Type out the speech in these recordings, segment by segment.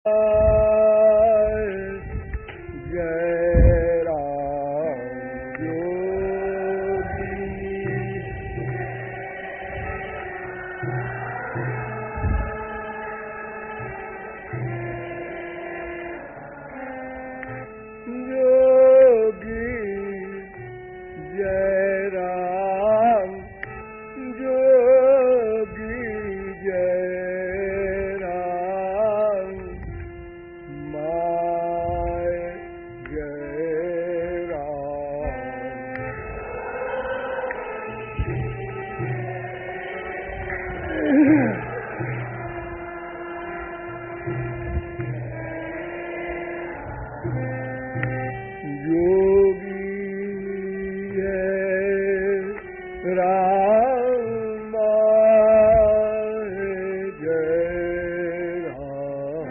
जय राम योगी योगी जय राम योगी जय राम माय जय राम योगी है राम जय राम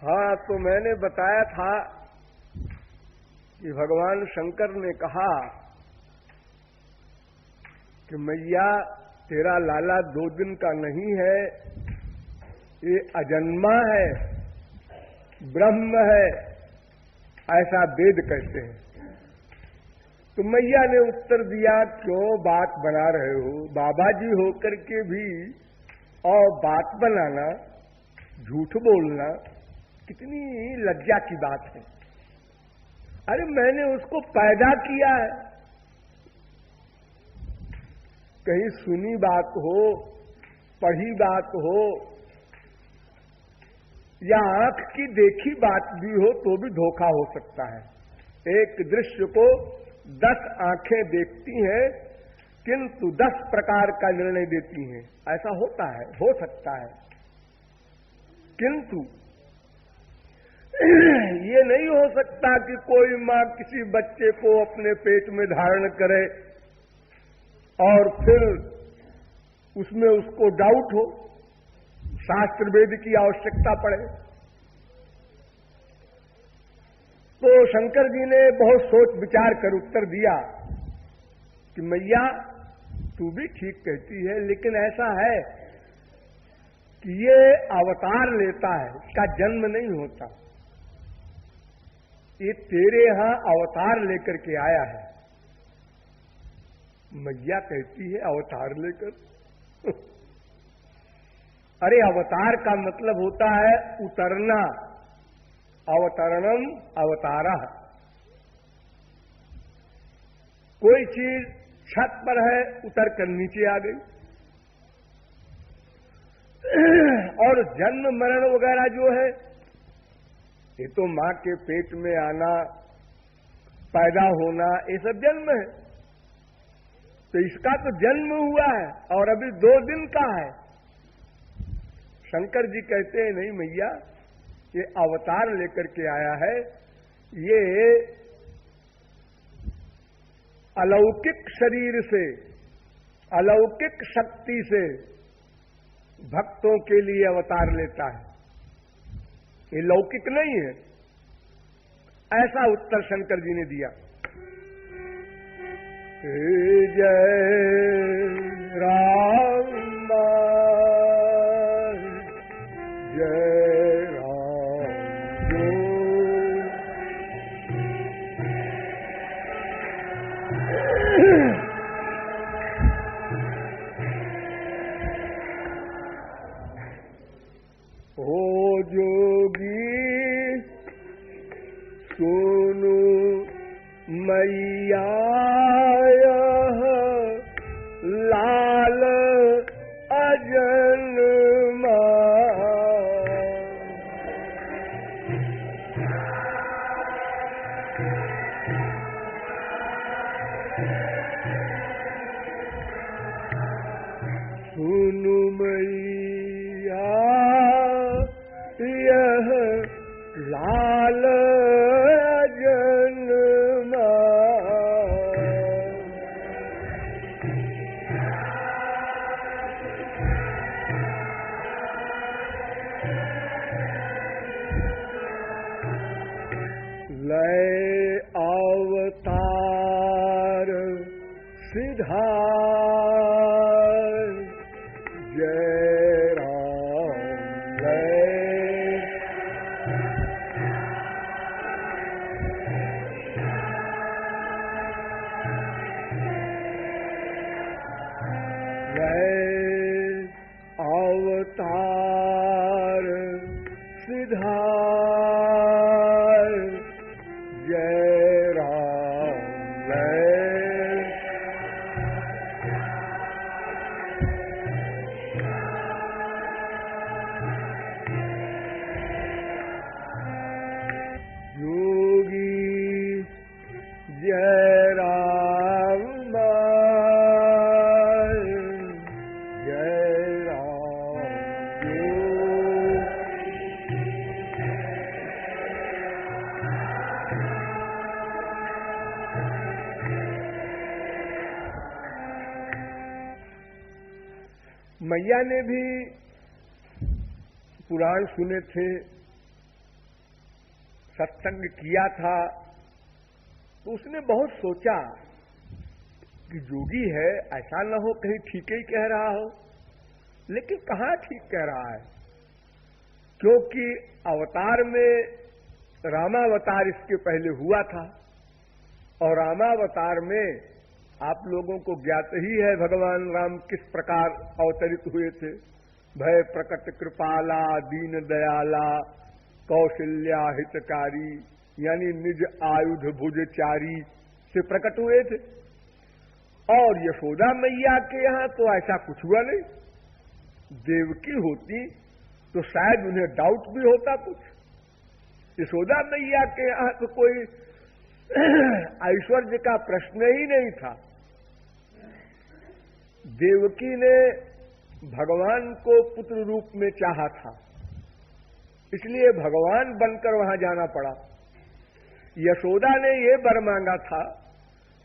हाँ, तो मैंने बताया था कि भगवान शंकर ने कहा कि मैया तेरा लाला 2 दिन का नहीं है, ये अजन्मा है, ब्रह्म है, ऐसा वेद कहते हैं। तो मैया ने उत्तर दिया, क्यों बात बना रहे हो? बाबा जी होकर के भी और बात बनाना, झूठ बोलना कितनी लज्जा की बात है। अरे मैंने उसको पैदा किया है। कहीं सुनी बात हो, पढ़ी बात हो या आंख की देखी बात भी हो तो भी धोखा हो सकता है। एक दृश्य को 10 आंखें देखती हैं किंतु 10 प्रकार का निर्णय देती हैं, ऐसा होता है, हो सकता है। किंतु ये नहीं हो सकता कि कोई मां किसी बच्चे को अपने पेट में धारण करे और फिर उसमें उसको डाउट हो, शास्त्र वेद की आवश्यकता पड़े। तो शंकर जी ने बहुत सोच विचार कर उत्तर दिया कि मैया तू भी ठीक कहती है, लेकिन ऐसा है कि ये अवतार लेता है, इसका जन्म नहीं होता। ये तेरे यहां अवतार लेकर के आया है। मैया कहती है अवतार लेकर अरे अवतार का मतलब होता है उतरना, अवतरणम अवतारा। कोई चीज छत पर है, उतर कर नीचे आ गई। और जन्म मरण वगैरह जो है, ये तो मां के पेट में आना, पैदा होना, ये सब जन्म है। तो इसका तो जन्म हुआ है और अभी 2 दिन का है। शंकर जी कहते हैं नहीं मैया, ये अवतार लेकर के आया है। ये अलौकिक शरीर से, अलौकिक शक्ति से भक्तों के लिए अवतार लेता है, ये लौकिक नहीं है। ऐसा उत्तर शंकर जी ने दिया। जय राम जय राम ओ जोगी सुनु मैया लाल अजन्मा सुनु मैया यह लाल अजन्मा लय अवतार सिधार जय राम लय अवतार सिधार जय राम लय योगी जय राम मैया ने भी पुराण सुने थे, सत्संग किया था, तो उसने बहुत सोचा कि जोगी है, ऐसा न हो कहीं ठीक ही कह रहा हो, लेकिन कहाँ ठीक कह रहा है, क्योंकि अवतार में रामावतार इसके पहले हुआ था और रामावतार में आप लोगों को ज्ञात ही है भगवान राम किस प्रकार अवतरित हुए थे। भय प्रकट कृपाला दीन दयाला कौशल्या हितकारी, यानी निज आयुध भुजचारी से प्रकट हुए थे। और यशोदा मैया के यहां तो ऐसा कुछ हुआ नहीं। देवकी होती तो शायद उन्हें डाउट भी होता कुछ। यशोदा मैया के यहां तो कोई ऐश्वर्य का प्रश्न ही नहीं था। देवकी ने भगवान को पुत्र रूप में चाहा था, इसलिए भगवान बनकर वहां जाना पड़ा। यशोदा ने ये वर मांगा था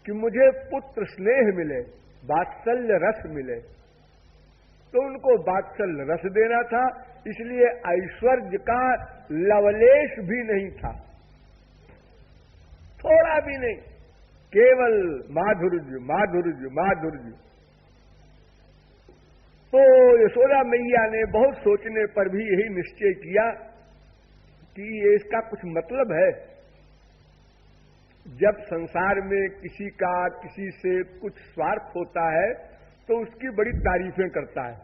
कि मुझे पुत्र स्नेह मिले, वात्सल्य रस मिले, तो उनको वात्सल्य रस देना था, इसलिए ऐश्वर्य का लवलेश भी नहीं था, थोड़ा भी नहीं, केवल माधुर्य माधुर्य माधुर्य। तो यशोदा मैया ने बहुत सोचने पर भी यही निश्चय किया कि ये इसका कुछ मतलब है। जब संसार में किसी का किसी से कुछ स्वार्थ होता है तो उसकी बड़ी तारीफें करता है।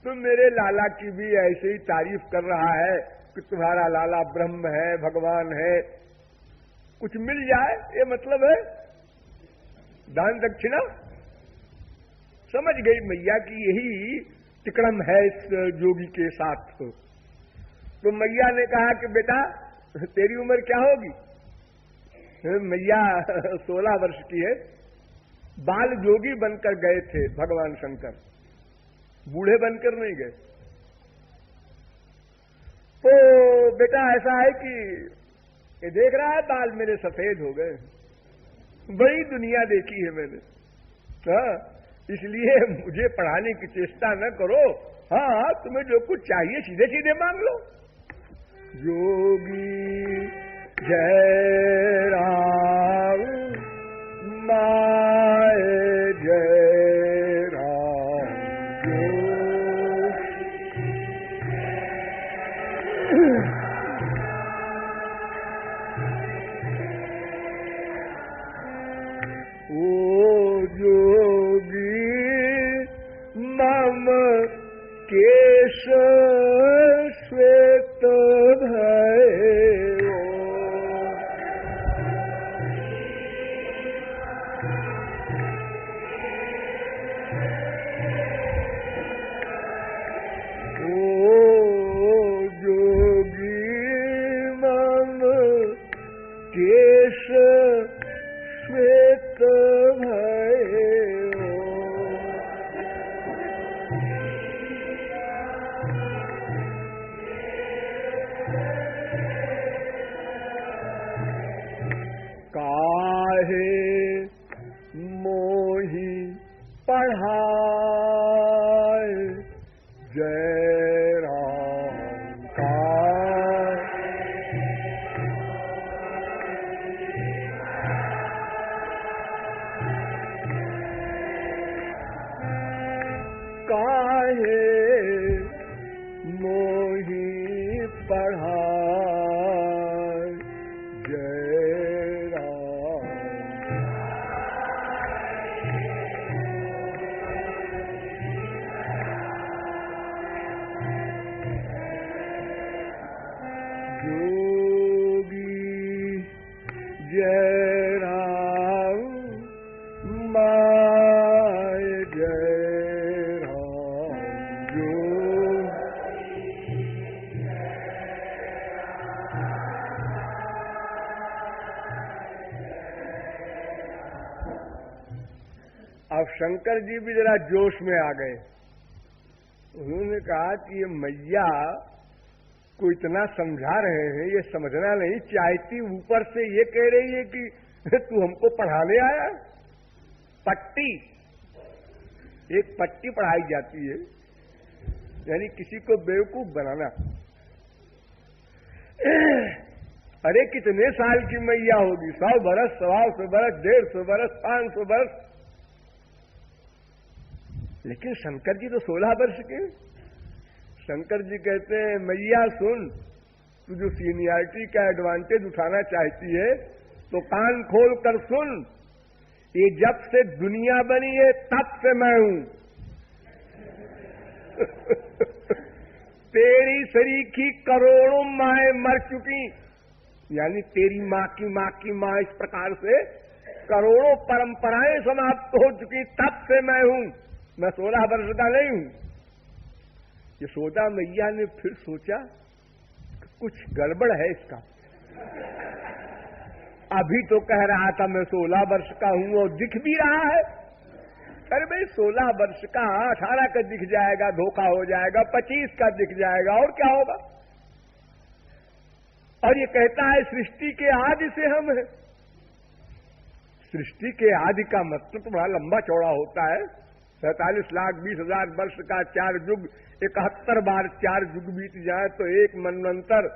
तो मेरे लाला की भी ऐसे ही तारीफ कर रहा है कि तुम्हारा लाला ब्रह्म है, भगवान है, कुछ मिल जाए ये मतलब है दान दक्षिणा। समझ गई मैया कि यही तिकड़म है इस जोगी के साथ। तो मैया ने कहा कि बेटा तेरी उम्र क्या होगी? मैया 16 वर्ष की है। बाल जोगी बनकर गए थे भगवान शंकर, बूढ़े बनकर नहीं गए। तो बेटा ऐसा है कि ये देख रहा है बाल मेरे सफेद हो गए, बड़ी दुनिया देखी है मैंने, हाँ, इसलिए मुझे पढ़ाने की चेष्टा न करो। हाँ, तुम्हें जो कुछ चाहिए सीधे सीधे मांग लो। योगी जय राम माए जय राम ओ जोगी मम केश श्वेत भयो। ओ जोगी मम केश श्वेत भयो। काहे मोहि पढ़ाए जय राम का। अब शंकर जी भी जरा जोश में आ गए। उन्होंने कहा कि ये मैया को इतना समझा रहे हैं, ये समझना नहीं चाहती, ऊपर से ये कह रही है कि तू हमको पढ़ाने आया। पट्टी, एक पट्टी पढ़ाई जाती है, यानी किसी को बेवकूफ बनाना। अरे कितने साल की मैया होगी? 100 बरस, 125 बरस, 150 बरस, 500 बरस। लेकिन शंकर जी तो 16 वर्ष के। शंकर जी कहते हैं मैया सुन, तू जो सीनियरिटी का एडवांटेज उठाना चाहती है तो कान खोल कर सुन। ये जब से दुनिया बनी है तब से मैं हूं। तेरी सरीखी करोड़ों माएं मर चुकी, यानी तेरी मां की मां की मां, इस प्रकार से करोड़ों परंपराएं समाप्त हो चुकी, तब से मैं हूं। मैं 16 वर्ष का नहीं हूं। यशोदा मैया ने फिर सोचा कि कुछ गड़बड़ है इसका। अभी तो कह रहा था मैं 16 वर्ष का हूं और दिख भी रहा है। अरे भाई 16 वर्ष का 18 का दिख जाएगा, धोखा हो जाएगा, 25 का दिख जाएगा, और क्या होगा। और ये कहता है सृष्टि के आदि से हम हैं। सृष्टि के आदि का मतलब तो बड़ा लंबा चौड़ा होता है। 47,20,000 वर्ष का 4 युग, 71 बार 4 युग बीत जाए तो एक मनवंतर,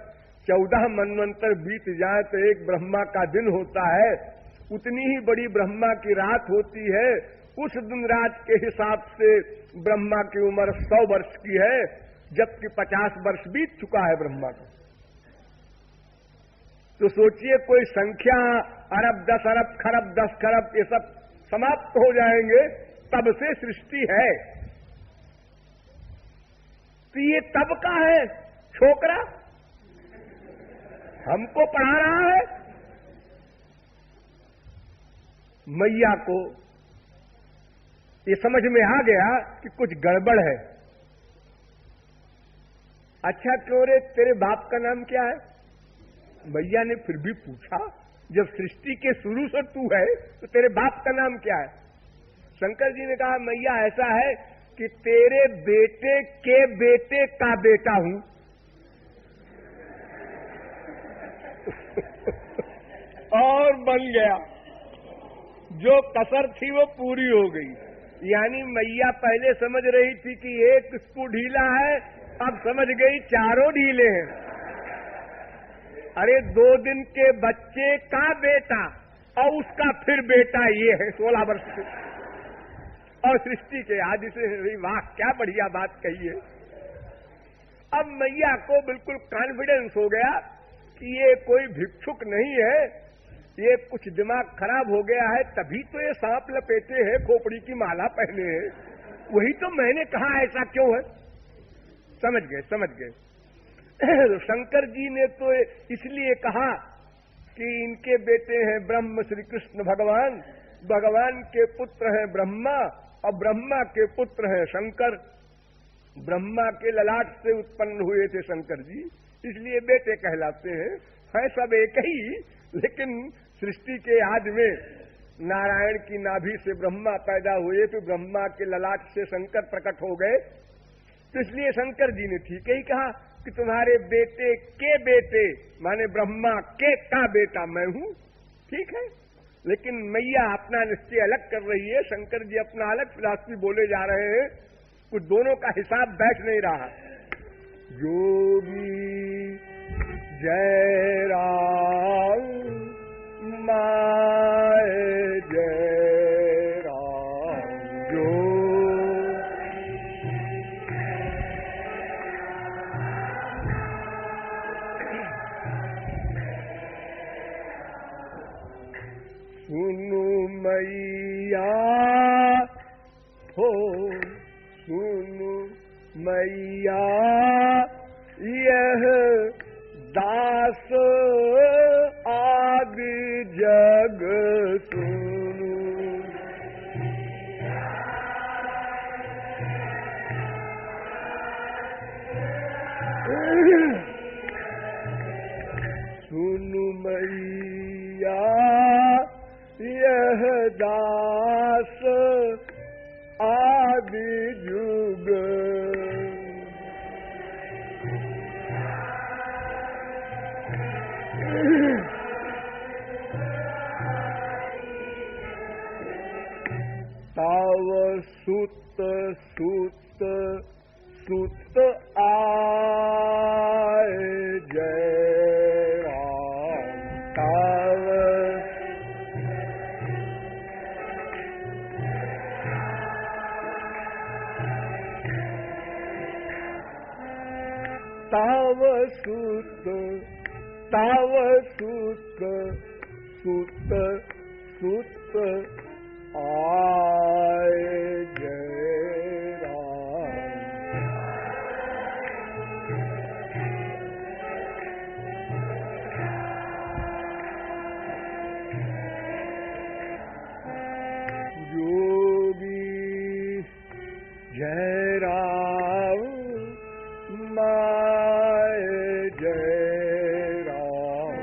14 मनवंतर बीत जाए तो एक ब्रह्मा का दिन होता है। उतनी ही बड़ी ब्रह्मा की रात होती है। उस दिन रात के हिसाब से ब्रह्मा की उम्र 100 वर्ष की है, जबकि 50 वर्ष बीत चुका है ब्रह्मा का। तो सोचिए कोई संख्या अरब 10 अरब खरब 10 खरब ये सब समाप्त हो जाएंगे, तब से सृष्टि है। तो ये तब का है छोकरा, हमको पढ़ा रहा है। मैया को ये समझ में आ गया कि कुछ गड़बड़ है। अच्छा क्यों रे, तेरे बाप का नाम क्या है? मैया ने फिर भी पूछा, जब सृष्टि के शुरू से तू है तो तेरे बाप का नाम क्या है? शंकर जी ने कहा मैया ऐसा है कि तेरे बेटे के बेटे का बेटा हूं। और बन गया, जो कसर थी वो पूरी हो गई। यानी मैया पहले समझ रही थी कि एक स्क्रू ढीला है, अब समझ गई चारों ढीले हैं। अरे 2 दिन के बच्चे का बेटा और उसका फिर बेटा ये है 16 वर्ष के, और सृष्टि के आदि से। वाह क्या बढ़िया बात कही है। अब मैया को बिल्कुल कॉन्फिडेंस हो गया कि ये कोई भिक्षुक नहीं है, ये कुछ दिमाग खराब हो गया है, तभी तो ये सांप लपेटे है, खोपड़ी की माला पहने है। वही तो मैंने कहा ऐसा क्यों है। समझ गए समझ गए। शंकर जी ने तो इसलिए कहा कि इनके बेटे हैं ब्रह्म श्री कृष्ण भगवान, भगवान के पुत्र हैं ब्रह्मा और ब्रह्मा के पुत्र हैं शंकर। ब्रह्मा के ललाट से उत्पन्न हुए थे शंकर जी, इसलिए बेटे कहलाते हैं। है सब एक ही, लेकिन सृष्टि के आदि में नारायण की नाभि से ब्रह्मा पैदा हुए, फिर ब्रह्मा के ललाट से शंकर प्रकट हो गए। तो इसलिए शंकर जी ने ठीक ही कहा कि तुम्हारे बेटे के बेटे माने ब्रह्मा के का बेटा मैं हूं। ठीक है, लेकिन मैया अपना निश्चय अलग कर रही है, शंकर जी अपना अलग फिलॉसफी बोले जा रहे हैं। कुछ दोनों का हिसाब बैठ नहीं रहा। योगी जय राम माय जय राम, जो सुनु मैया हो सुनु मैया, यह दास आदि जग सुनु। सुनु मैया यह दास ताव सुत सुत सुत आए जय राम। ताव ताव सुत सुत सुत आए जय राम। योगी जय राम माय जय राम।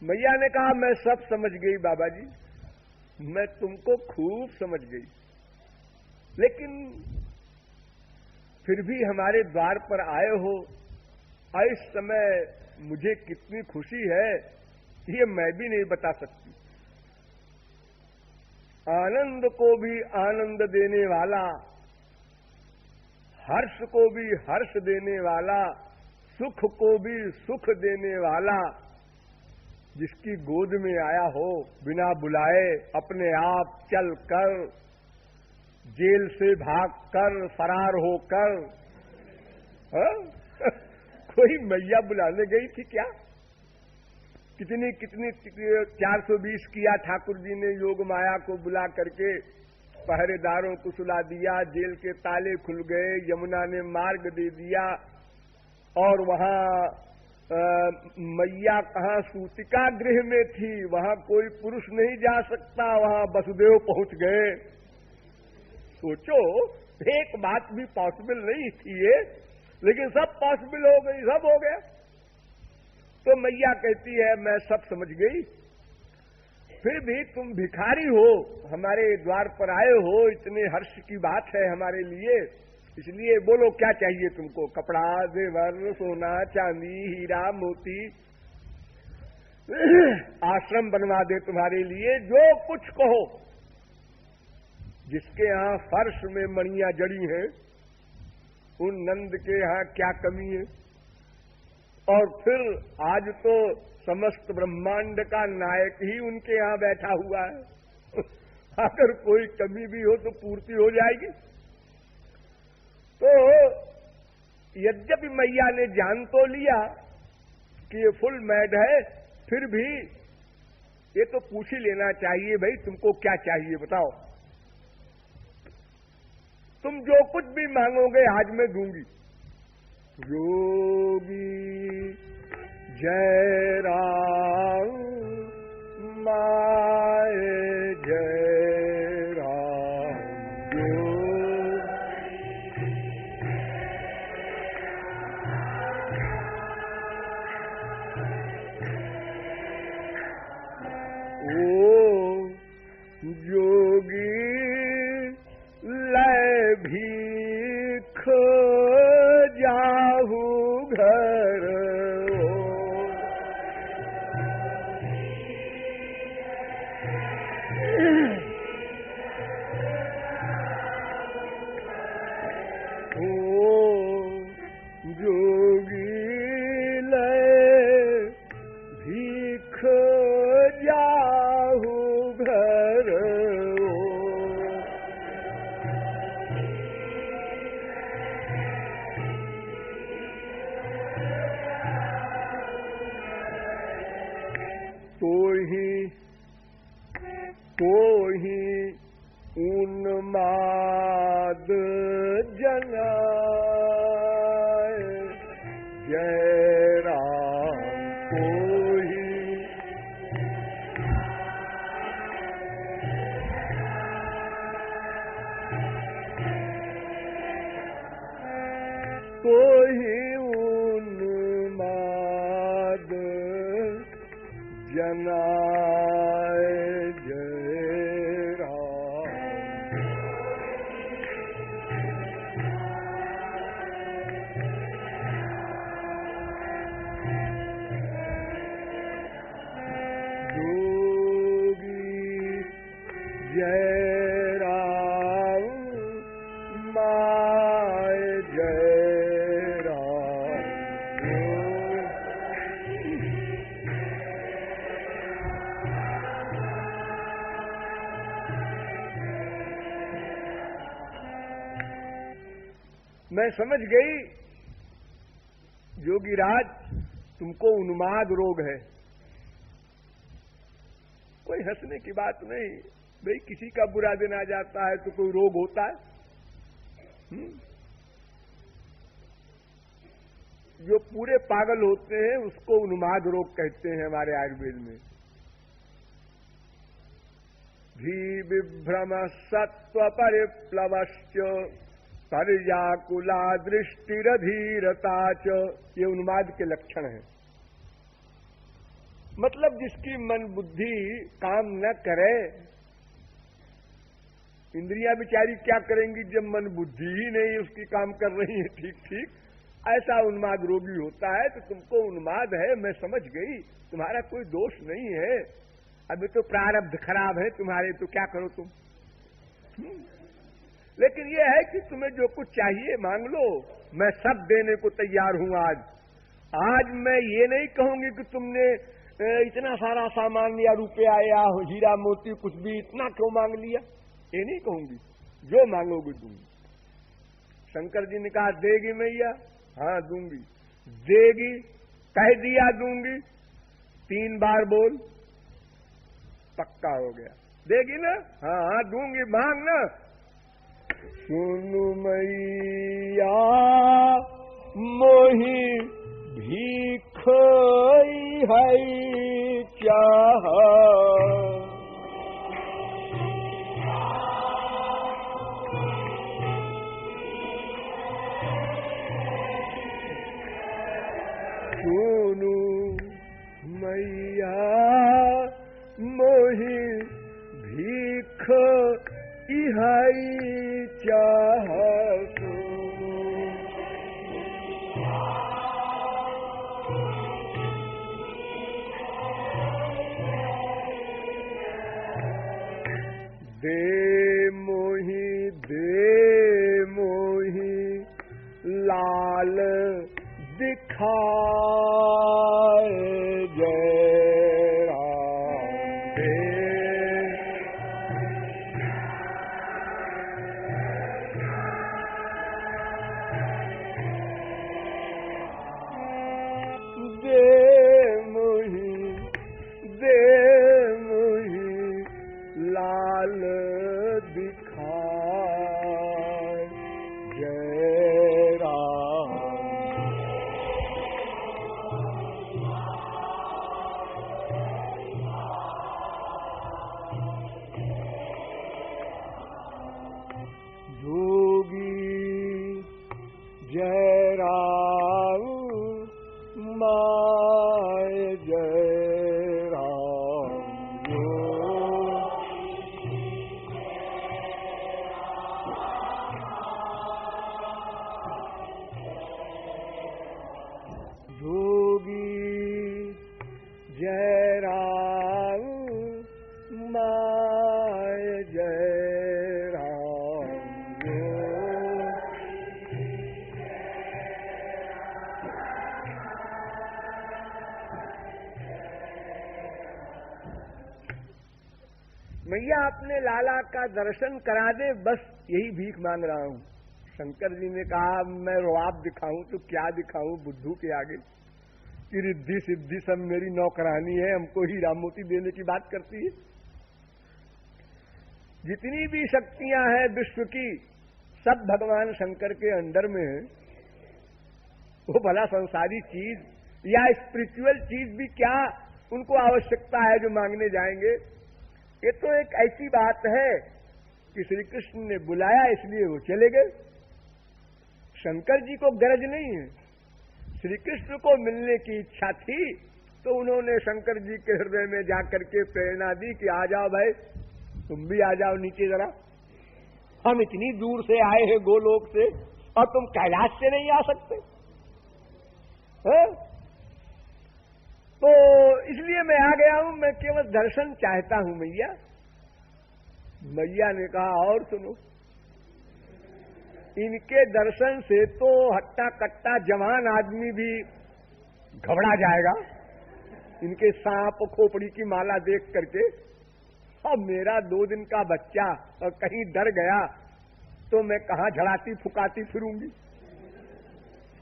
मैया ने कहा मैं सब समझ गई बाबा जी, मैं तुमको खूब समझ गई, लेकिन फिर भी हमारे द्वार पर आए हो, इस समय मुझे कितनी खुशी है ये मैं भी नहीं बता सकती। आनंद को भी आनंद देने वाला, हर्ष को भी हर्ष देने वाला, सुख को भी सुख देने वाला, जिसकी गोद में आया हो बिना बुलाए अपने आप चल कर, जेल से भाग कर, फरार होकर, कोई मैया बुलाने गई थी क्या? कितनी 420 किया ठाकुर जी ने योग माया को बुला करके, पहरेदारों को सुला दिया, जेल के ताले खुल गए, यमुना ने मार्ग दे दिया, और वहां मैया कहां सूतिका गृह में थी, वहां कोई पुरुष नहीं जा सकता, वहां वसुदेव पहुंच गए। सोचो, एक बात भी पॉसिबल नहीं थी ये, लेकिन सब पॉसिबल हो गई, सब हो गया। तो मैया कहती है मैं सब समझ गई, फिर भी तुम भिखारी हो, हमारे द्वार पर आए हो, इतने हर्ष की बात है हमारे लिए, इसलिए बोलो क्या चाहिए तुमको? कपड़ा, जेवर, सोना, चांदी, हीरा, मोती, आश्रम बनवा दे तुम्हारे लिए, जो कुछ कहो। जिसके यहां फर्श में मणियां जड़ी हैं, उन नंद के यहां क्या कमी है? और फिर आज तो समस्त ब्रह्मांड का नायक ही उनके यहां बैठा हुआ है। अगर कोई कमी भी हो तो पूर्ति हो जाएगी। तो यद्यपि मैया ने जान तो लिया कि ये फुल मैड है, फिर भी ये तो पूछ ही लेना चाहिए, भाई तुमको क्या चाहिए बताओ? तुम जो कुछ भी मांगोगे आज मैं दूंगी। योगी जय राम माय जय राम। ओ योगी लय भीख जाहू घर, तो ही उन्माद जनाए जय राम। तो ही उन्माद जनाए जय जय राम माय जय राम। मैं समझ गई योगीराज तुमको उन्माद रोग है। कोई हंसने की बात नहीं भाई, किसी का बुरा दिन आ जाता है तो कोई रोग होता है। जो पूरे पागल होते हैं उसको उन्माद रोग कहते हैं हमारे आयुर्वेद में। धी विभ्रम सत्व परिप्लवश्च पर्याकुला दृष्टिरधीरता च, ये उन्माद के लक्षण हैं। मतलब जिसकी मन बुद्धि काम न करे, इंद्रियां बेचारी क्या करेंगी जब मन बुद्धि ही नहीं उसकी काम कर रही है ठीक ठीक, ऐसा उन्माद रोगी होता है। तो तुमको उन्माद है, मैं समझ गई, तुम्हारा कोई दोष नहीं है। अभी तो प्रारब्ध खराब है तुम्हारे, तो क्या करो तुम। लेकिन यह है कि तुम्हें जो कुछ चाहिए मांग लो, मैं सब देने को तैयार हूं। आज मैं ये नहीं कहूंगी कि तुमने इतना सारा सामान लिया, रुपया या हीरा मोती कुछ भी, इतना क्यों मांग लिया, ये नहीं कहूंगी। जो मांगोगे दूंगी। शंकर जी ने कहा देगी मैया? हाँ दूंगी। देगी? कह दिया दूंगी, 3 बार बोल, पक्का हो गया। देगी ना? हाँ हाँ दूंगी, मांग ना। सुनु मैया मोही भीख है चाह, सुनु मैया मोही भीख इहाई चाह, दे मोही लाल दिखाए जय राम। दे मोही लाल दिखाए जय राम। जोगी जय राम माय जय राम। जोगी जय राम माय जय राम। मैया अपने लाला का दर्शन करा दे, बस यही भीख मांग रहा हूं। शंकर जी ने कहा मैं रुआब दिखाऊं तो क्या दिखाऊं बुद्धू के आगे, कि रिद्धि सिद्धि सब मेरी नौकरानी है, हमको ही हीरा मोती देने की बात करती है। जितनी भी शक्तियां हैं विश्व की सब भगवान शंकर के अंडर में है। वो भला संसारी चीज या स्पिरिचुअल चीज भी क्या उनको आवश्यकता है जो मांगने जाएंगे। ये तो एक ऐसी बात है कि श्री कृष्ण ने बुलाया इसलिए वो चले गए। शंकर जी को गरज नहीं है, श्री कृष्ण को मिलने की इच्छा थी तो उन्होंने शंकर जी के हृदय में जाकर के प्रेरणा दी कि आ जाओ भाई, तुम भी आ जाओ नीचे जरा, हम इतनी दूर से आए हैं गोलोक से और तुम कैलाश से नहीं आ सकते है? तो इसलिए मैं आ गया हूं, मैं केवल दर्शन चाहता हूं मैया। मैया ने कहा और सुनो, इनके दर्शन से तो हट्टा कट्टा जवान आदमी भी घबरा जाएगा, इनके सांप खोपड़ी की माला देख करके। अब मेरा 2 दिन का बच्चा और कहीं डर गया तो मैं कहां झड़ाती फुकाती फिरूंगी।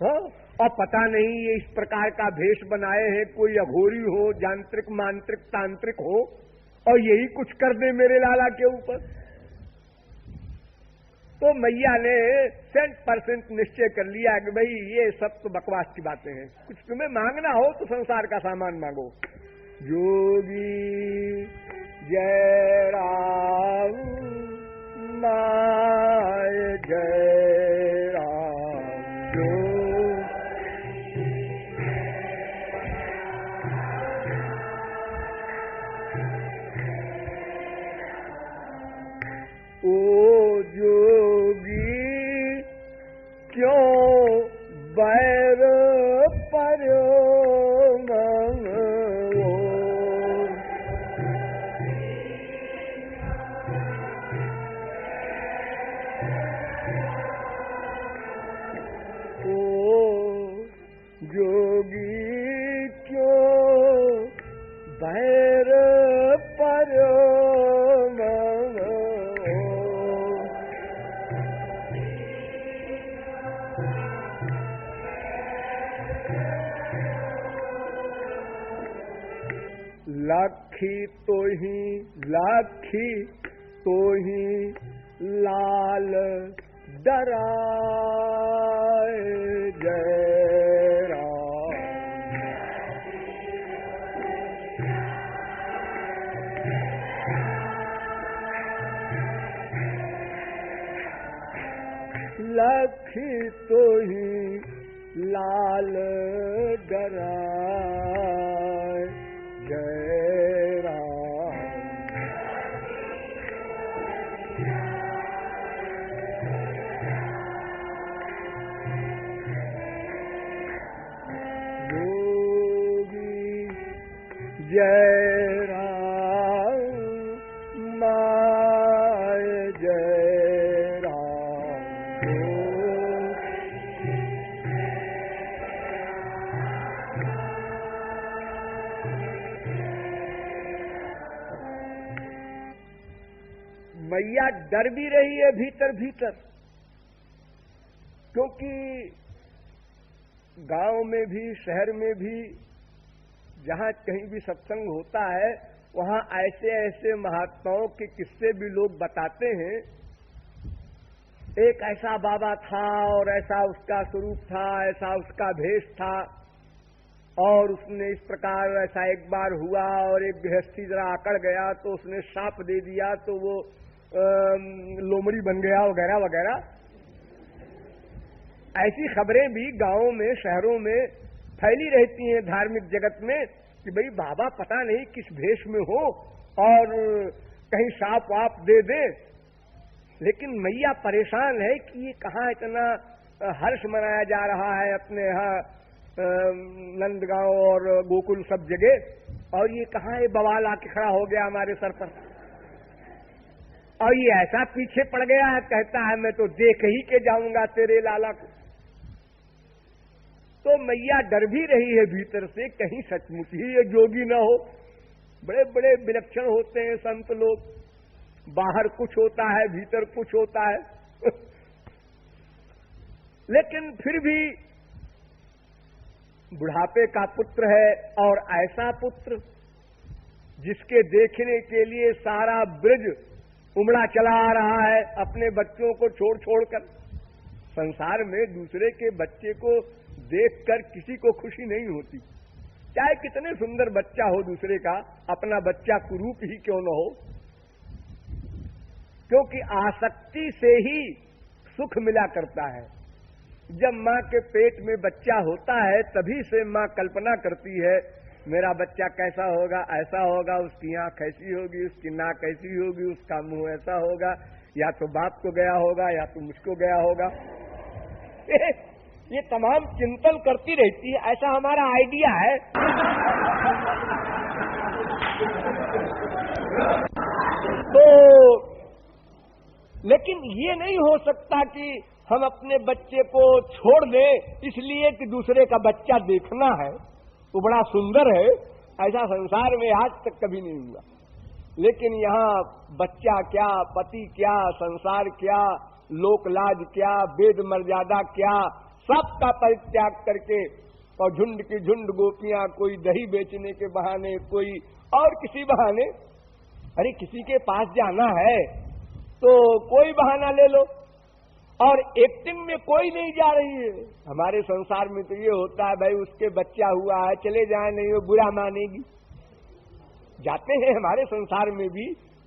हाँ, और पता नहीं ये इस प्रकार का भेष बनाए हैं, कोई अघोरी हो, यांत्रिक मांत्रिक तांत्रिक हो और यही कुछ कर दे मेरे लाला के ऊपर। तो मैया ने 100% निश्चय कर लिया कि भाई ये सब तो बकवास की बातें हैं, कुछ तुम्हें मांगना हो तो संसार का सामान मांगो। योगी जय राम माय जय राम ओ जोगी क्यों बैर पर लाखी तो ही लाल डराए जय राम। लाखी तो ही लाल डराए जय राम। योगी जय राम माय जय राम। मैया डर भी रही है भीतर भीतर, क्योंकि गांव में भी शहर में भी जहां कहीं भी सत्संग होता है वहां ऐसे ऐसे महात्माओं के किस्से भी लोग बताते हैं। एक ऐसा बाबा था और ऐसा उसका स्वरूप था, ऐसा उसका भेष था, और उसने इस प्रकार ऐसा एक बार हुआ और एक गृहस्थी जरा आकड़ गया तो उसने शाप दे दिया तो वो लोमड़ी बन गया वगैरह वगैरह। ऐसी खबरें भी गांवों में शहरों में फैली रहती हैं धार्मिक जगत में कि भाई बाबा पता नहीं किस भेष में हो और कहीं शाप वाप दे दे। लेकिन मैया परेशान है कि ये कहाँ इतना हर्ष मनाया जा रहा है अपने यहाँ नंदगांव और गोकुल सब जगह, और ये कहाँ ये बवाल आके खड़ा हो गया हमारे सर पर, और ये ऐसा पीछे पड़ गया है, कहता है मैं तो देख ही के जाऊंगा तेरे लाला को। तो मैया डर भी रही है भीतर से, कहीं सचमुच ही ये जोगी न हो। बड़े बड़े विलक्षण होते हैं संत लोग, बाहर कुछ होता है भीतर कुछ होता है लेकिन फिर भी बुढ़ापे का पुत्र है, और ऐसा पुत्र जिसके देखने के लिए सारा ब्रज उमड़ा चला आ रहा है अपने बच्चों को छोड़ छोड़कर। संसार में दूसरे के बच्चे को देखकर किसी को खुशी नहीं होती, चाहे कितने सुंदर बच्चा हो दूसरे का, अपना बच्चा कुरूप ही क्यों न हो, क्योंकि आसक्ति से ही सुख मिला करता है। जब मां के पेट में बच्चा होता है तभी से मां कल्पना करती है मेरा बच्चा कैसा होगा, ऐसा होगा, उसकी आंख कैसी होगी, उसकी नाक कैसी होगी, उसका मुंह ऐसा होगा, या तो बाप को गया होगा या तो मुझको गया होगा। ये तमाम चिंतन करती रहती है, ऐसा हमारा आइडिया है। तो लेकिन ये नहीं हो सकता कि हम अपने बच्चे को छोड़ दें इसलिए कि दूसरे का बच्चा देखना है, वो बड़ा सुंदर है, ऐसा संसार में आज तक कभी नहीं हुआ। लेकिन यहाँ बच्चा क्या, पति क्या, संसार क्या, लोकलाज क्या, वेद मर्यादा क्या, सबका परित्याग करके और झुंड की झुंड गोपियां, कोई दही बेचने के बहाने, कोई और किसी बहाने, अरे किसी के पास जाना है तो कोई बहाना ले लो, और एक्टिंग में कोई नहीं जा रही है। हमारे संसार में तो ये होता है भाई उसके बच्चा हुआ है, चले जाए, नहीं वो बुरा मानेगी। जाते हैं हमारे संसार में भी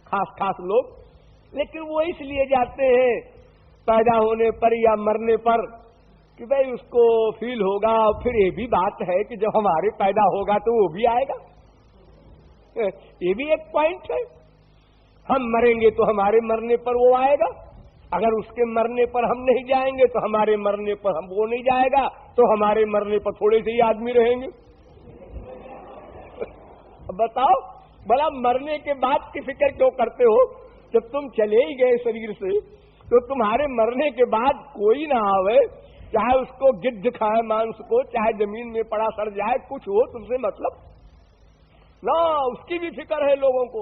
खास खास लोग, लेकिन वो इसलिए जाते हैं पैदा होने पर या मरने पर कि भाई उसको फील होगा। और फिर ये भी बात है कि जब हमारे पैदा होगा तो वो भी आएगा, ये भी एक पॉइंट है। हम मरेंगे तो हमारे मरने पर वो आएगा, अगर उसके मरने पर हम नहीं जाएंगे तो हमारे मरने पर हम वो नहीं जाएगा, तो हमारे मरने पर थोड़े से ही आदमी रहेंगे। अब बताओ भला मरने के बाद की फिक्र क्यों करते हो? जब तुम चले ही गए शरीर से तो तुम्हारे मरने के बाद कोई ना आवे, चाहे उसको गिद्ध खाए मांस को, चाहे जमीन में पड़ा सड़ जाए, कुछ हो तुमसे मतलब ना, उसकी भी फिक्र है लोगों को।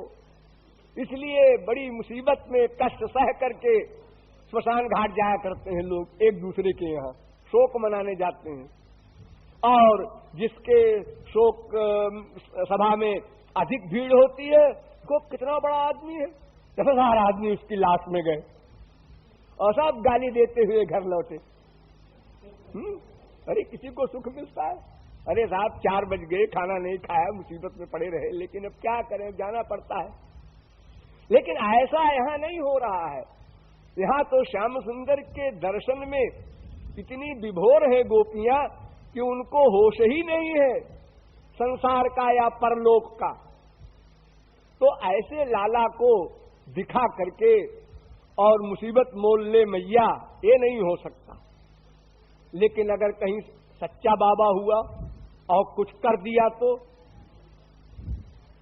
इसलिए बड़ी मुसीबत में कष्ट सह करके स्मशान घाट जाया करते हैं लोग, एक दूसरे के यहाँ शोक मनाने जाते हैं। और जिसके शोक सभा में अधिक भीड़ होती है, को कितना बड़ा आदमी है, 10,000 आदमी उसकी लाश में गए और सब गाली देते हुए घर लौटे। अरे किसी को सुख मिलता है? अरे रात 4 बज गए, खाना नहीं खाया, मुसीबत में पड़े रहे, लेकिन अब क्या करें, जाना पड़ता है। लेकिन ऐसा यहां नहीं हो रहा है। यहां तो श्याम सुंदर के दर्शन में इतनी विभोर है गोपियां कि उनको होश ही नहीं है संसार का या परलोक का। तो ऐसे लाला को दिखा करके और मुसीबत मोल ले मैया, ये नहीं हो सकता। लेकिन अगर कहीं सच्चा बाबा हुआ और कुछ कर दिया तो,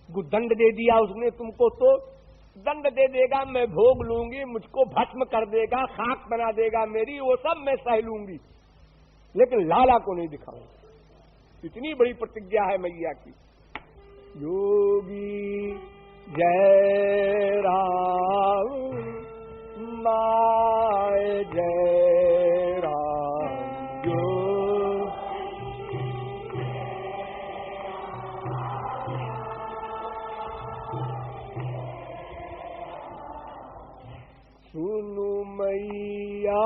दंड दे दिया उसने तुमको, तो दंड दे देगा, मैं भोग लूंगी, मुझको भस्म कर देगा, खाक बना देगा मेरी, वो सब मैं सह लूंगी, लेकिन लाला को नहीं दिखाऊंगी। इतनी बड़ी प्रतिज्ञा है मैया की। योगी जय राम माय जय राम, सुनु मैया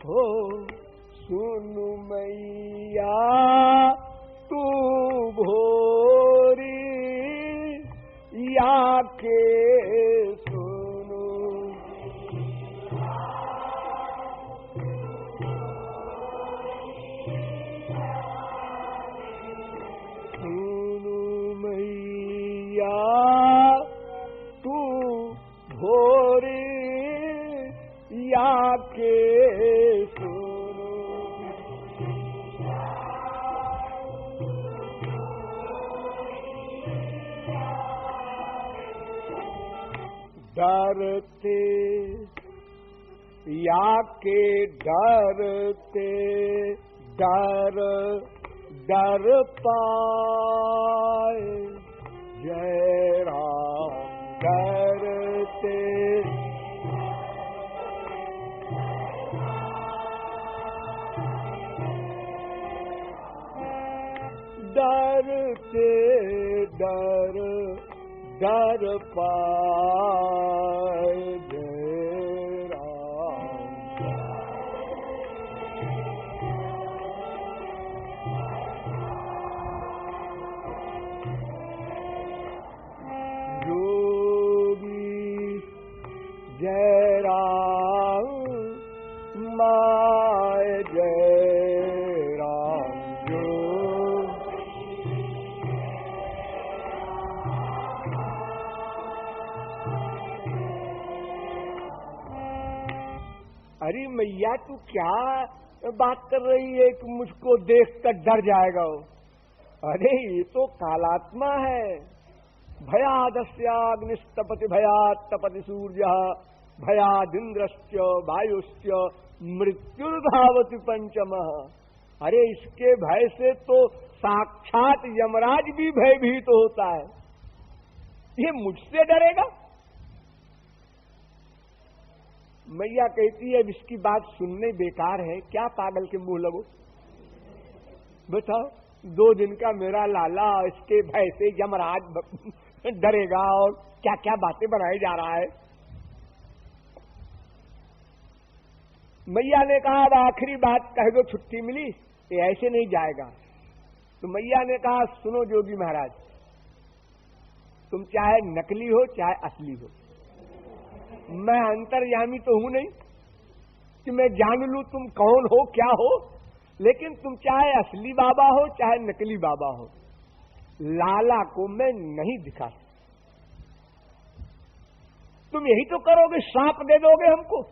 हो, सुनु मैया तू भोरी या के सुनु, सुनु मैया तू भोरी या के सुनो, डरते या के डरते डर डर पाए, जय राम डरते डरते डर डर पाए, जय राम योगी जय राम माय जय राम, अरे मैया तू क्या बात कर रही है कि मुझको देखकर डर जाएगा वो? अरे ये तो कालात्मा है। भयादस्याग्निस्तपति भयात् तपति सूर्य भयादिंद्रश्च वायुश्च मृत्युर्धावति पंचमः। अरे इसके भय से तो साक्षात यमराज भी भयभीत होता है, ये मुझसे डरेगा? मैया कहती है इसकी बात सुनने बेकार है, क्या पागल के मुंह लगो। बताओ, 2 दिन का मेरा लाला, इसके भय से यमराज डरेगा और क्या क्या बातें बनाई जा रहा है। मैया ने कहा अब आखिरी बात कह दो, छुट्टी मिली, ये ऐसे नहीं जाएगा। तो मैया ने कहा सुनो जोगी महाराज, तुम चाहे नकली हो चाहे असली हो, मैं अंतर्यामी तो हूं नहीं कि मैं जान लूं तुम कौन हो क्या हो, लेकिन तुम चाहे असली बाबा हो चाहे नकली बाबा हो, लाला को मैं नहीं दिखा सकता। तुम यही तो करोगे, सांप दे दोगे हमको।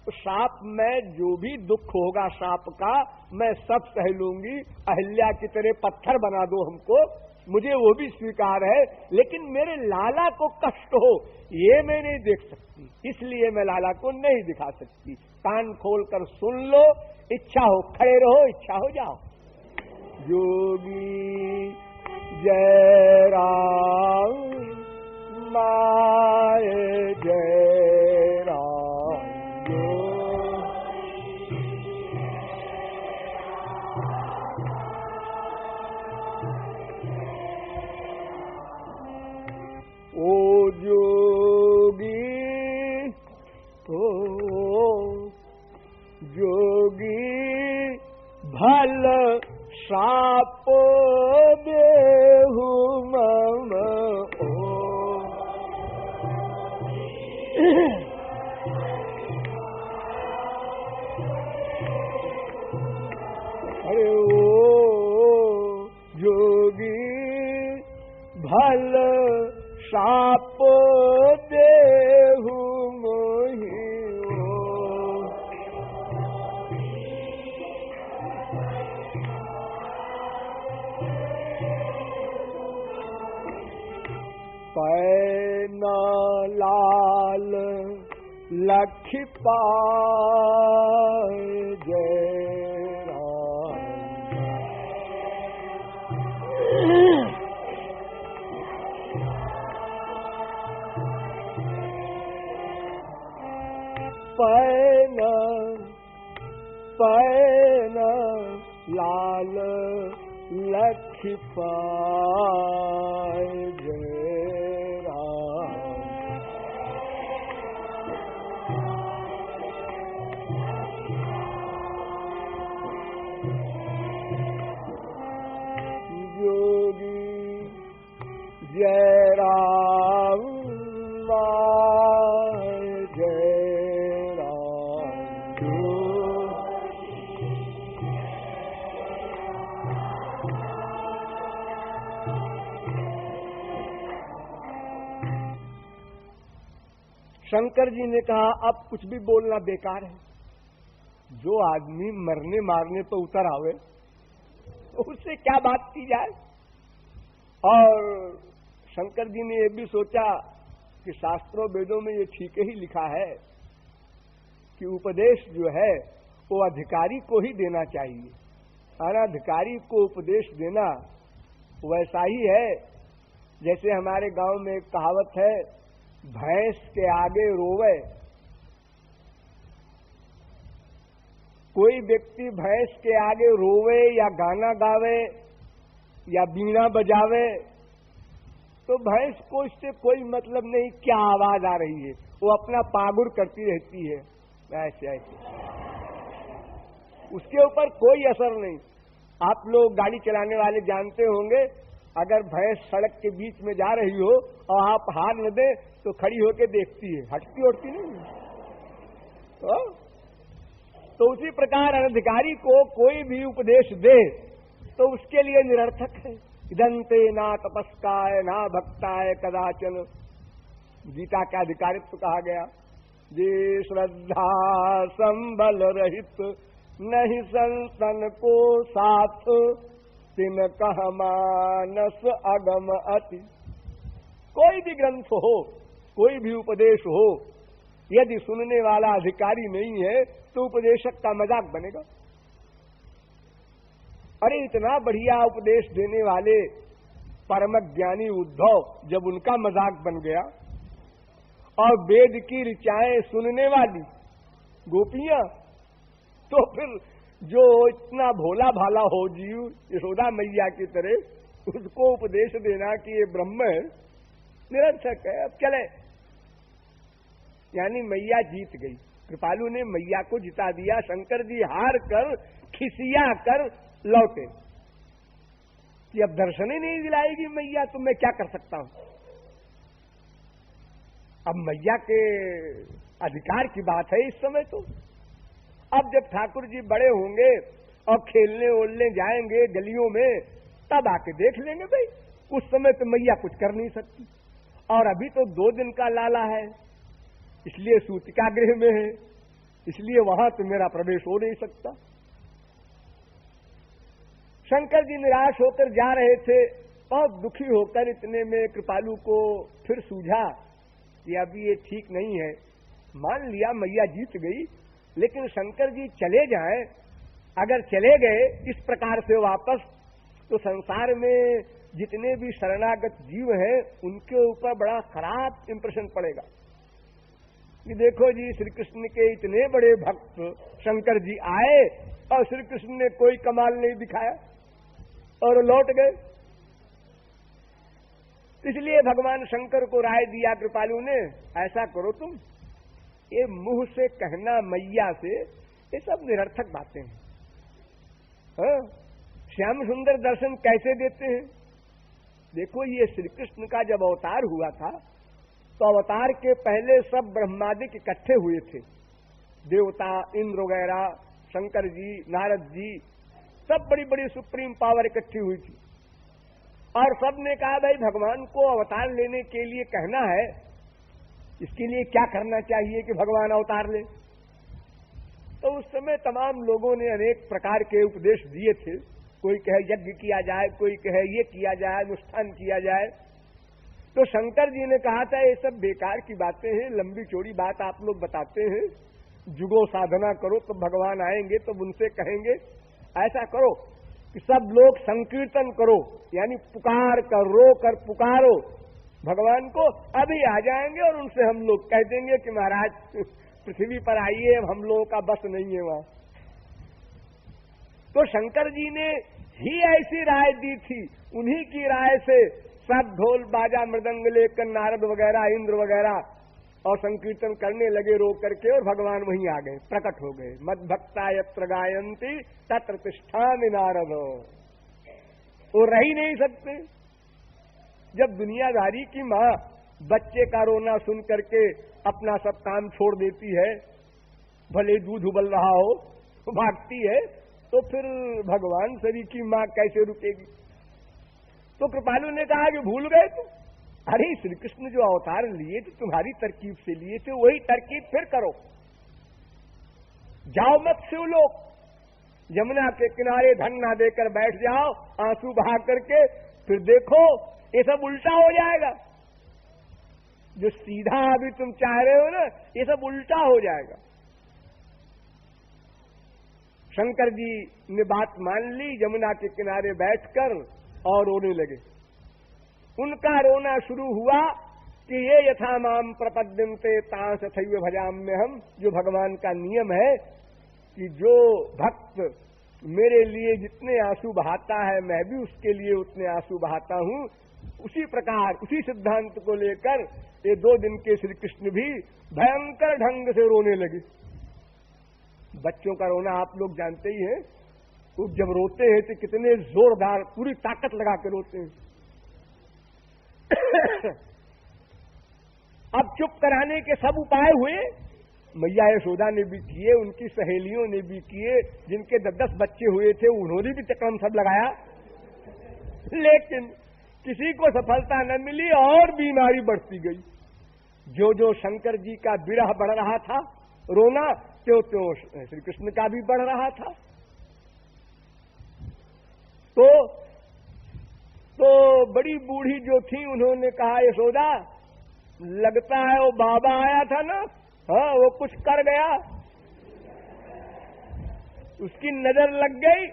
तो सांप में जो भी दुख होगा सांप का मैं सब सह लूंगी, अहिल्या की तरह पत्थर बना दो हमको, मुझे वो भी स्वीकार है, लेकिन मेरे लाला को कष्ट हो ये मैं नहीं देख सकती, इसलिए मैं लाला को नहीं दिखा सकती। कान खोलकर सुन लो, इच्छा हो खड़े रहो, इच्छा हो जाओ। योगी जय राम माय जय राम, ओ जोगी ओ जोगी भल साप देहु मम ओ। अरे ओ जोगी भल साप देहु मोहि ओ। पैन लाल लखी पाए जय राम, पैन पैन लाल लखी पाए जय राम। योगी जय राम जय राम। शंकर जी ने कहा अब कुछ भी बोलना बेकार है, जो आदमी मरने मारने तो उतर आवे तो उससे क्या बात की जाए। और शंकर जी ने यह भी सोचा कि शास्त्रों वेदों में ये ठीक ही लिखा है कि उपदेश जो है वो अधिकारी को ही देना चाहिए, अनधिकारी को उपदेश देना वैसा ही है जैसे हमारे गांव में एक कहावत है, भैंस के आगे रोवे। कोई व्यक्ति भैंस के आगे रोवे या गाना गावे या बीना बजावे तो भैंस को इससे कोई मतलब नहीं क्या आवाज आ रही है, वो अपना पागुर करती रहती है ऐसे ऐसे, उसके ऊपर कोई असर नहीं। आप लोग गाड़ी चलाने वाले जानते होंगे, अगर भैंस सड़क के बीच में जा रही हो और आप हार न दे तो खड़ी होकर देखती है, हटती उठती नहीं। तो उसी प्रकार अनधिकारी को कोई भी उपदेश दे तो उसके लिए निरर्थक है। इदंते ना तपस्काय ना भक्ताय कदाचन, गीता का अधिकारित्व कहा गया। जे श्रद्धा संबल रहित नहीं संतन को साथ, तिन कह मानस अगम अति। कोई भी ग्रंथ हो, कोई भी उपदेश हो, यदि सुनने वाला अधिकारी नहीं है तो उपदेशक का मजाक बनेगा। अरे इतना बढ़िया उपदेश देने वाले परम ज्ञानी उद्धव, जब उनका मजाक बन गया, और वेद की ऋचाएं सुनने वाली गोपियां, तो फिर जो इतना भोला भाला हो जीव यशोदा मैया की तरह, उसको उपदेश देना कि ये ब्रह्म है, निरर्थक है। अब चले, यानी मैया जीत गई। कृपालु ने मैया को जिता दिया। शंकर जी हार कर, खिसिया कर लौटे कि अब दर्शन ही नहीं दिलाएगी मैया, तो मैं क्या कर सकता हूं। अब मैया के अधिकार की बात है इस समय। तो अब जब ठाकुर जी बड़े होंगे और खेलने ओलने जाएंगे गलियों में, तब आके देख लेंगे भाई। उस समय तो मैया कुछ कर नहीं सकती। और अभी तो 2 दिन का लाला है, इसलिए सूतिका गृह में है, इसलिए वहां तो मेरा प्रवेश हो नहीं सकता। शंकर जी निराश होकर जा रहे थे, बहुत दुखी होकर। इतने में कृपालु को फिर सूझा कि अभी ये ठीक नहीं है। मान लिया मैया जीत गई, लेकिन शंकर जी चले जाएं, अगर चले गए इस प्रकार से वापस, तो संसार में जितने भी शरणागत जीव हैं उनके ऊपर बड़ा खराब इंप्रेशन पड़ेगा कि देखो जी, श्री कृष्ण के इतने बड़े भक्त शंकर जी आए और श्री कृष्ण ने कोई कमाल नहीं दिखाया और लौट गए। इसलिए भगवान शंकर को राय दिया कृपालु ने, ऐसा करो तुम, ये मुंह से कहना मैया से, ये सब निरर्थक बातें हैं। हाँ? श्याम सुंदर दर्शन कैसे देते हैं? देखो, ये श्री कृष्ण का जब अवतार हुआ था, तो अवतार के पहले सब ब्रह्मादिक इकट्ठे हुए थे। देवता, इंद्र वगैरह, शंकर जी, नारद जी, सब बड़ी बड़ी सुप्रीम पावर इकट्ठी हुई थी। और सब ने कहा भाई भगवान को अवतार लेने के लिए कहना है, इसके लिए क्या करना चाहिए कि भगवान अवतार ले। तो उस समय तमाम लोगों ने अनेक प्रकार के उपदेश दिए थे। कोई कहे यज्ञ किया जाए, कोई कहे ये किया जाए, अनुष्ठान किया जाए। तो शंकर जी ने कहा था ये सब बेकार की बातें हैं, लंबी चौड़ी बात आप लोग बताते हैं, जुगो साधना करो तो भगवान आएंगे, तो उनसे कहेंगे ऐसा करो कि सब लोग संकीर्तन करो, यानी पुकार कर, रो कर पुकारो भगवान को, अभी आ जाएंगे और उनसे हम लोग कह देंगे कि महाराज पृथ्वी पर आइए, हम लोगों का बस नहीं है वहां। तो शंकर जी ने ही ऐसी राय दी थी। उन्हीं की राय से सब ढोल बाजा मृदंग लेकर नारद वगैरह, इंद्र वगैरह और संकीर्तन करने लगे रो करके, और भगवान वहीं आ गए, प्रकट हो गए। मद भक्ता यत्र गायंती तत्र तिष्ठामि नारद। वो रह ही नहीं सकते। जब दुनियादारी की माँ बच्चे का रोना सुन करके अपना सब काम छोड़ देती है, भले दूध उबल रहा हो, भागती है, तो फिर भगवान सरी की माँ कैसे रुकेगी। तो कृपालु ने कहा कि भूल गए तुम। अरे श्री कृष्ण जो अवतार लिए थे तुम्हारी तरकीब से लिए थे, वही तरकीब फिर करो। जाओ मत शिवलोक, यमुना के किनारे धन ना देकर बैठ जाओ, आंसू बहा करके, फिर देखो ये सब उल्टा हो जाएगा। जो सीधा अभी तुम चाह रहे हो ना, ये सब उल्टा हो जाएगा। शंकर जी ने बात मान ली, यमुना के किनारे बैठकर और रोने लगे। उनका रोना शुरू हुआ कि ये यथा माम प्रपद्यन्ते तांस तथैव भजाम्य हम, जो भगवान का नियम है कि जो भक्त मेरे लिए जितने आंसू बहाता है, मैं भी उसके लिए उतने आंसू बहाता हूं। उसी प्रकार, उसी सिद्धांत को लेकर ये 2 दिन के श्री कृष्ण भी भयंकर ढंग से रोने लगे। बच्चों का रोना आप लोग जानते ही हैं, तो जब रोते हैं तो कितने जोरदार, पूरी ताकत लगा के रोते हैं। अब चुप कराने के सब उपाय हुए, मैया यशोदा ने भी किए, उनकी सहेलियों ने भी किए, जिनके 10 बच्चे हुए थे उन्होंने भी चक्रम सब लगाया, लेकिन किसी को सफलता न मिली और बीमारी बढ़ती गई। जो जो शंकर जी का विरह बढ़ रहा था, रोना, त्यों त्यों श्री कृष्ण का भी बढ़ रहा था। तो बड़ी बूढ़ी जो थी, उन्होंने कहा यशोदा, लगता है वो बाबा आया था ना, हाँ, वो कुछ कर गया, उसकी नजर लग गई।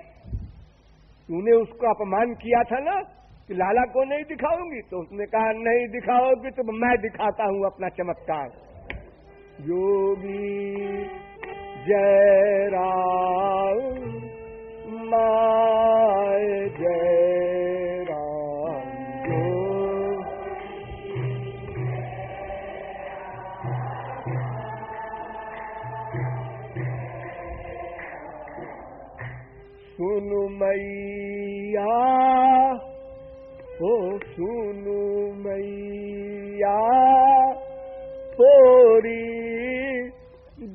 तूने उसको अपमान किया था ना कि लाला को नहीं दिखाऊंगी, तो उसने कहा नहीं दिखाओगी तो मैं दिखाता हूं अपना चमत्कार। योगी जय राम माय जय राम सुनु मैया, ओ सुनु मैया, तोरी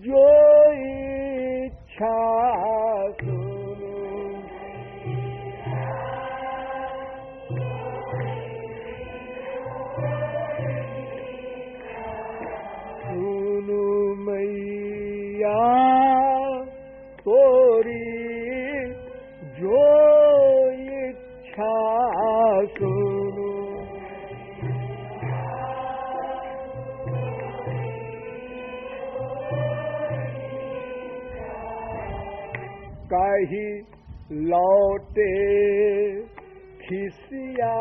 जो इच्छा सुनु। सुनु मैया तोरी जो इच्छा सुनु। कही लौटे खिसिया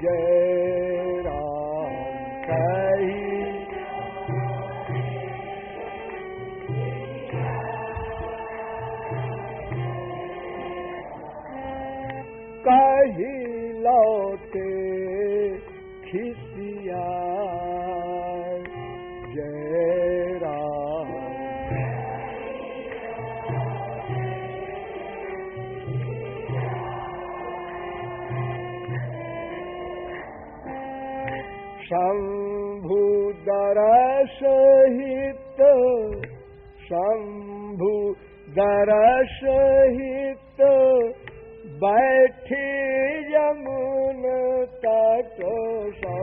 जय राम, कही लौटे खिसिया जय राम। शंभु दरसहित, शंभु दरसहित बैठी यमुन तट सौ।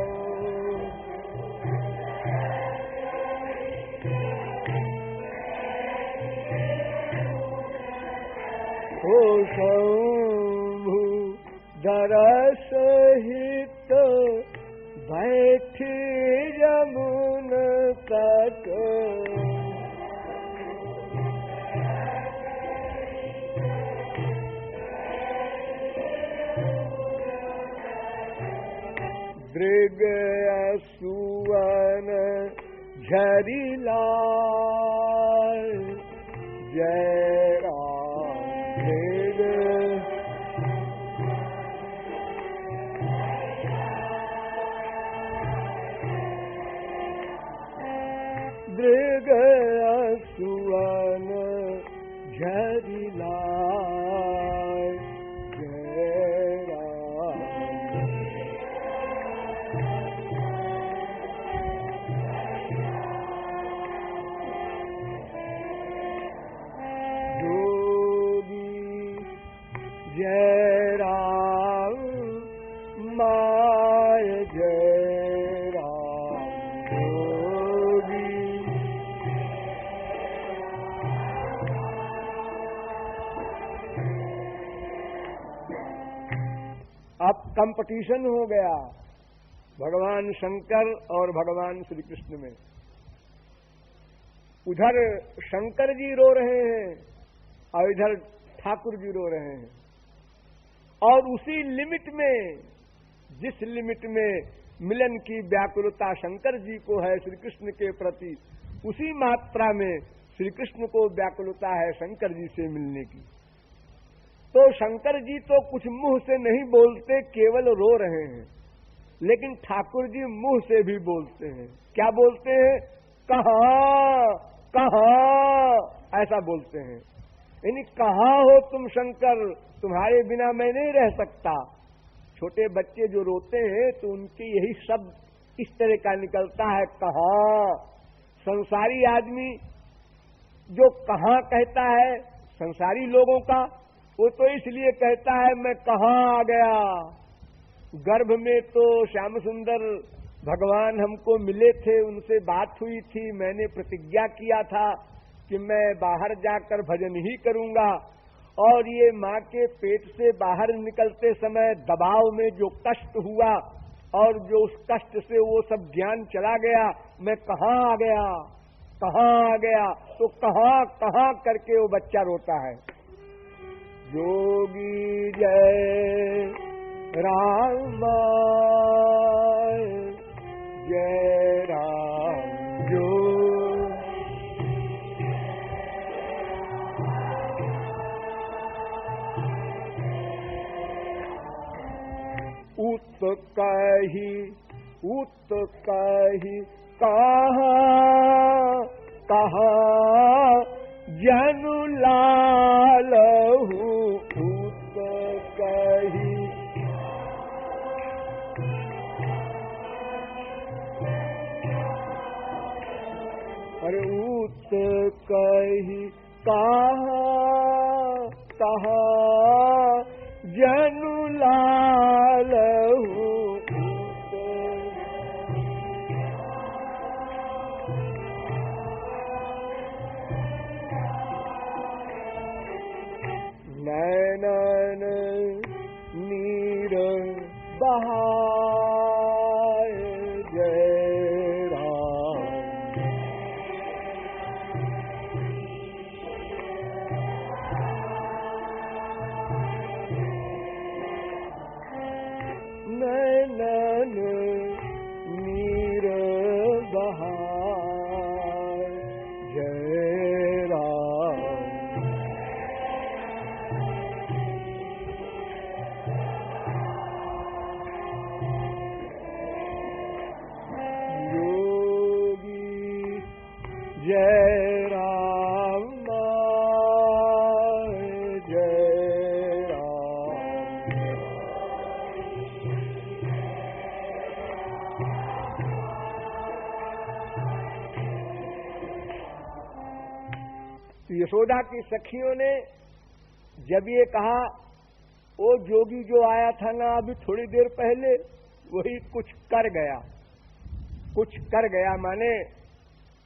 ओ शंभु दरसहित बैठी यमुन तट। दृग सुवन झरिलाल जय राम। दृग सुवन झरिलाल जय राम। जय राम माय जय राम योगी। अब कंपटीशन हो गया भगवान शंकर और भगवान श्री कृष्ण में। उधर शंकर जी रो रहे हैं और इधर ठाकुर जी रो रहे हैं। और उसी लिमिट में, जिस लिमिट में मिलन की व्याकुलता शंकर जी को है श्री कृष्ण के प्रति, उसी मात्रा में श्री कृष्ण को व्याकुलता है शंकर जी से मिलने की। तो शंकर जी तो कुछ मुंह से नहीं बोलते, केवल रो रहे हैं, लेकिन ठाकुर जी मुंह से भी बोलते हैं। क्या बोलते हैं? कहाँ कहाँ, ऐसा बोलते हैं। यानी कहाँ हो तुम शंकर, तुम्हारे बिना मैं नहीं रह सकता। छोटे बच्चे जो रोते हैं तो उनके यही शब्द इस तरह का निकलता है, कहाँ। संसारी आदमी जो कहाँ कहता है संसारी लोगों का, वो तो इसलिए कहता है मैं कहाँ आ गया। गर्भ में तो श्याम सुंदर भगवान हमको मिले थे, उनसे बात हुई थी, मैंने प्रतिज्ञा किया था कि मैं बाहर जाकर भजन ही करूंगा। और ये माँ के पेट से बाहर निकलते समय दबाव में जो कष्ट हुआ और जो उस कष्ट से वो सब ज्ञान चला गया, मैं कहाँ आ गया, कहाँ आ गया, तो कहाँ कहाँ करके वो बच्चा रोता है। जोगी जय राम जय राम जो उत कही कहाँ कहाँ जनु लालहु उत कही अरे उत कही कहाँ कहाँ जनु लालहु नैनन नीर बहाए जय राम नैनन नीर बहाए जय राम जय राम जय राम यशोदा की सखियों ने जब ये कहा, वो जोगी जो आया था ना अभी थोड़ी देर पहले, वही कुछ कर गया। कुछ कर गया माने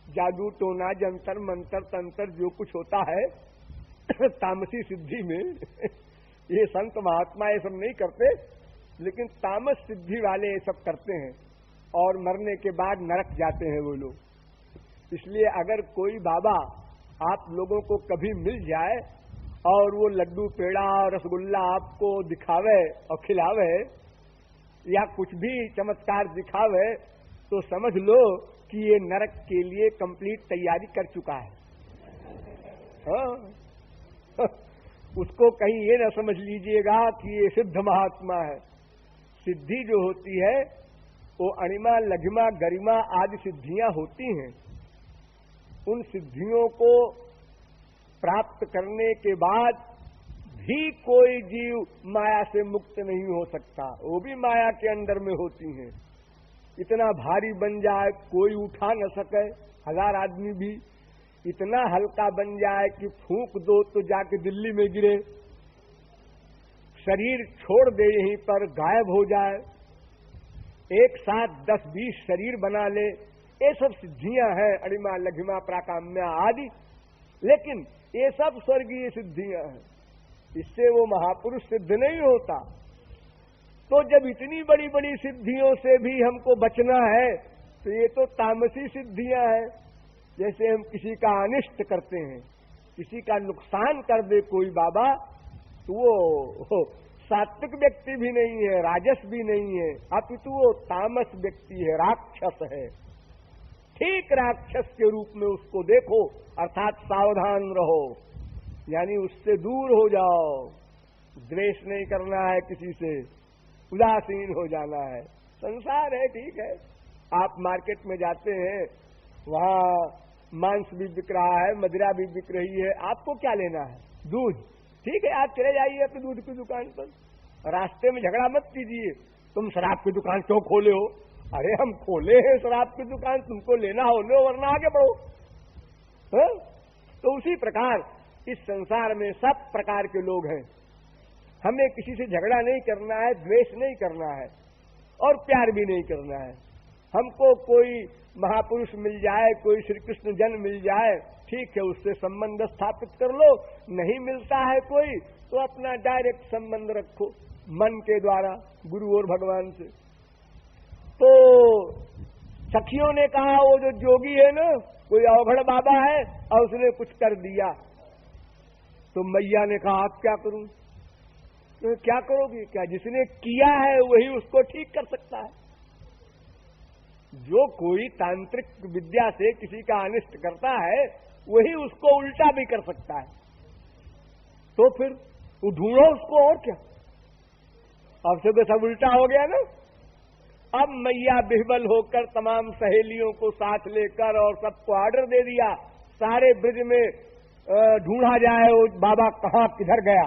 जादू टोना जंतर मंतर तंत्र जो कुछ होता है तामसी सिद्धि में ये संत महात्मा ये सब नहीं करते, लेकिन तामस सिद्धि वाले ये सब करते हैं और मरने के बाद नरक जाते हैं वो लोग। इसलिए अगर कोई बाबा आप लोगों को कभी मिल जाए और वो लड्डू पेड़ा और रसगुल्ला आपको दिखावे और खिलावे या कुछ भी चमत्कार दिखावे, तो समझ लो कि ये नरक के लिए कंप्लीट तैयारी कर चुका है। उसको कहीं ये न समझ लीजिएगा कि ये सिद्ध महात्मा है। सिद्धि जो होती है वो अणिमा लघिमा गरिमा आदि सिद्धियां होती हैं। उन सिद्धियों को प्राप्त करने के बाद भी कोई जीव माया से मुक्त नहीं हो सकता, वो भी माया के अंदर में होती हैं। इतना भारी बन जाए कोई उठा न सके, 1000 आदमी भी इतना हल्का बन जाए कि फूंक दो तो जाके दिल्ली में गिरे, शरीर छोड़ दे यहीं पर गायब हो जाए, एक साथ 10-20 शरीर बना ले, ये सब सिद्धियां हैं अणिमा लघिमा प्राकाम्या आदि। लेकिन ये सब स्वर्गीय सिद्धियां हैं, इससे वो महापुरुष सिद्ध नहीं होता। तो जब इतनी बड़ी बड़ी सिद्धियों से भी हमको बचना है तो ये तो तामसी सिद्धियां हैं। जैसे हम किसी का अनिष्ट करते हैं, किसी का नुकसान कर दे कोई बाबा, तो वो सात्विक व्यक्ति भी नहीं है, राजस भी नहीं है, अपितु वो तामस व्यक्ति है, राक्षस है। ठीक राक्षस के रूप में उसको देखो, अर्थात सावधान रहो, यानी उससे दूर हो जाओ। द्वेष नहीं करना है किसी से, उदासीन हो जाना है। संसार है, ठीक है। आप मार्केट में जाते हैं, वहां मांस भी बिक रहा है, मदिरा भी बिक रही है, आपको क्या लेना है? दूध, ठीक है, आप चले जाइए अपनी दूध की दुकान पर। रास्ते में झगड़ा मत कीजिए, तुम शराब की दुकान क्यों खोले हो? अरे हम खोले हैं शराब की दुकान, तुमको लेना हो लो वरना आगे बढ़ो। है? तो उसी प्रकार इस संसार में सब प्रकार के लोग हैं। हमें किसी से झगड़ा नहीं करना है, द्वेष नहीं करना है और प्यार भी नहीं करना है। हमको कोई महापुरुष मिल जाए, कोई श्री कृष्ण जन मिल जाए, ठीक है, उससे संबंध स्थापित कर लो। नहीं मिलता है कोई तो अपना डायरेक्ट संबंध रखो मन के द्वारा गुरु और भगवान से। तो सखियों ने कहा वो जो जोगी है ना, कोई अवघड़ बाबा है और उसने कुछ कर दिया। तो मैया ने कहा आप क्या करूं? तो क्या करोगे? क्या जिसने किया है वही उसको ठीक कर सकता है। जो कोई तांत्रिक विद्या से किसी का अनिष्ट करता है वही उसको उल्टा भी कर सकता है। तो फिर वो ढूंढो उसको, और क्या। अब से तो सब उल्टा हो गया ना। अब मैया बिहबल होकर तमाम सहेलियों को साथ लेकर और सबको ऑर्डर दे दिया, सारे ब्रिज में ढूंढा जाए वो बाबा कहां किधर गया।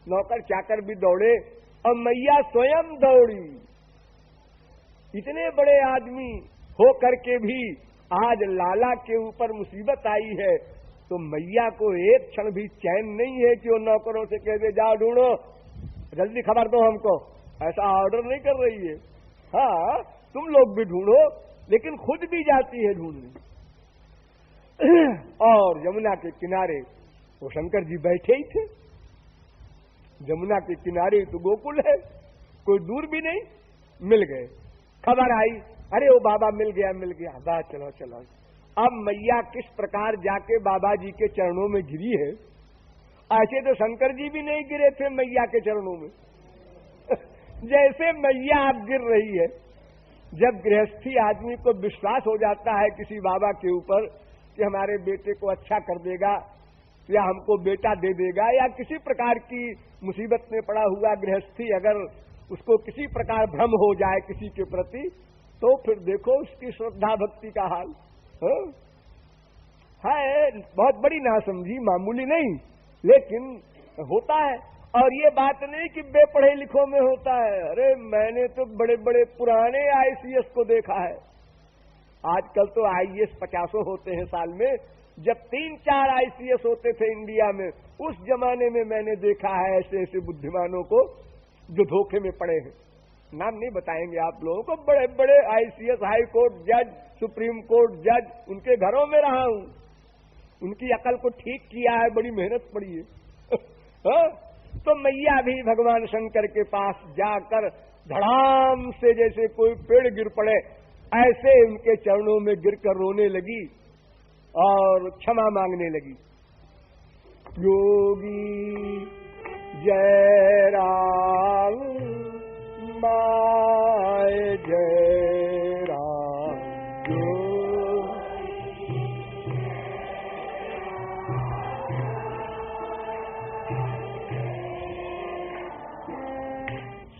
नौकर चाकर भी दौड़े और मैया स्वयं दौड़ी। इतने बड़े आदमी हो करके भी आज लाला के ऊपर मुसीबत आई है, तो मैया को एक क्षण भी चैन नहीं है कि वो नौकरों से कह दे जाओ ढूंढो, जल्दी खबर दो हमको। ऐसा ऑर्डर नहीं कर रही है। हाँ, तुम लोग भी ढूंढो, लेकिन खुद भी जाती है ढूंढने। और यमुना के किनारे वो शंकर जी बैठे ही थे। यमुना के किनारे तो गोकुल है, कोई दूर भी नहीं। मिल गए, खबर आई, अरे वो बाबा मिल गया मिल गया, बा चलो चलो। अब मैया किस प्रकार जाके बाबा जी के चरणों में गिरी है। ऐसे तो शंकर जी भी नहीं गिरे थे मैया के चरणों में। जैसे मैया आप गिर रही है। जब गृहस्थी आदमी को विश्वास हो जाता है किसी बाबा के ऊपर कि हमारे बेटे को अच्छा कर देगा या हमको बेटा दे देगा, या किसी प्रकार की मुसीबत में पड़ा हुआ गृहस्थी अगर उसको किसी प्रकार भ्रम हो जाए किसी के प्रति, तो फिर देखो उसकी श्रद्धा भक्ति का हाल है। बहुत बड़ी नासमझी, मामूली नहीं, लेकिन होता है। और ये बात नहीं कि बेपढ़े लिखों में होता है। अरे मैंने तो बड़े बड़े पुराने आईसीएस को देखा है। आजकल तो आईएएस 50 होते हैं साल में। जब 3-4 आईसीएस होते थे इंडिया में, उस जमाने में मैंने देखा है ऐसे ऐसे बुद्धिमानों को जो धोखे में पड़े हैं। नाम नहीं बताएंगे आप लोगों को। बड़े बड़े आईसीएस, हाई कोर्ट जज, सुप्रीम कोर्ट जज, उनके घरों में रहा हूं। उनकी अकल को ठीक किया है, बड़ी मेहनत पड़ी है। तो मैया भी भगवान शंकर के पास जाकर धड़ाम से जैसे कोई पेड़ गिर पड़े ऐसे उनके चरणों में गिरकर रोने लगी और क्षमा मांगने लगी। योगी जय राम माय जय राम,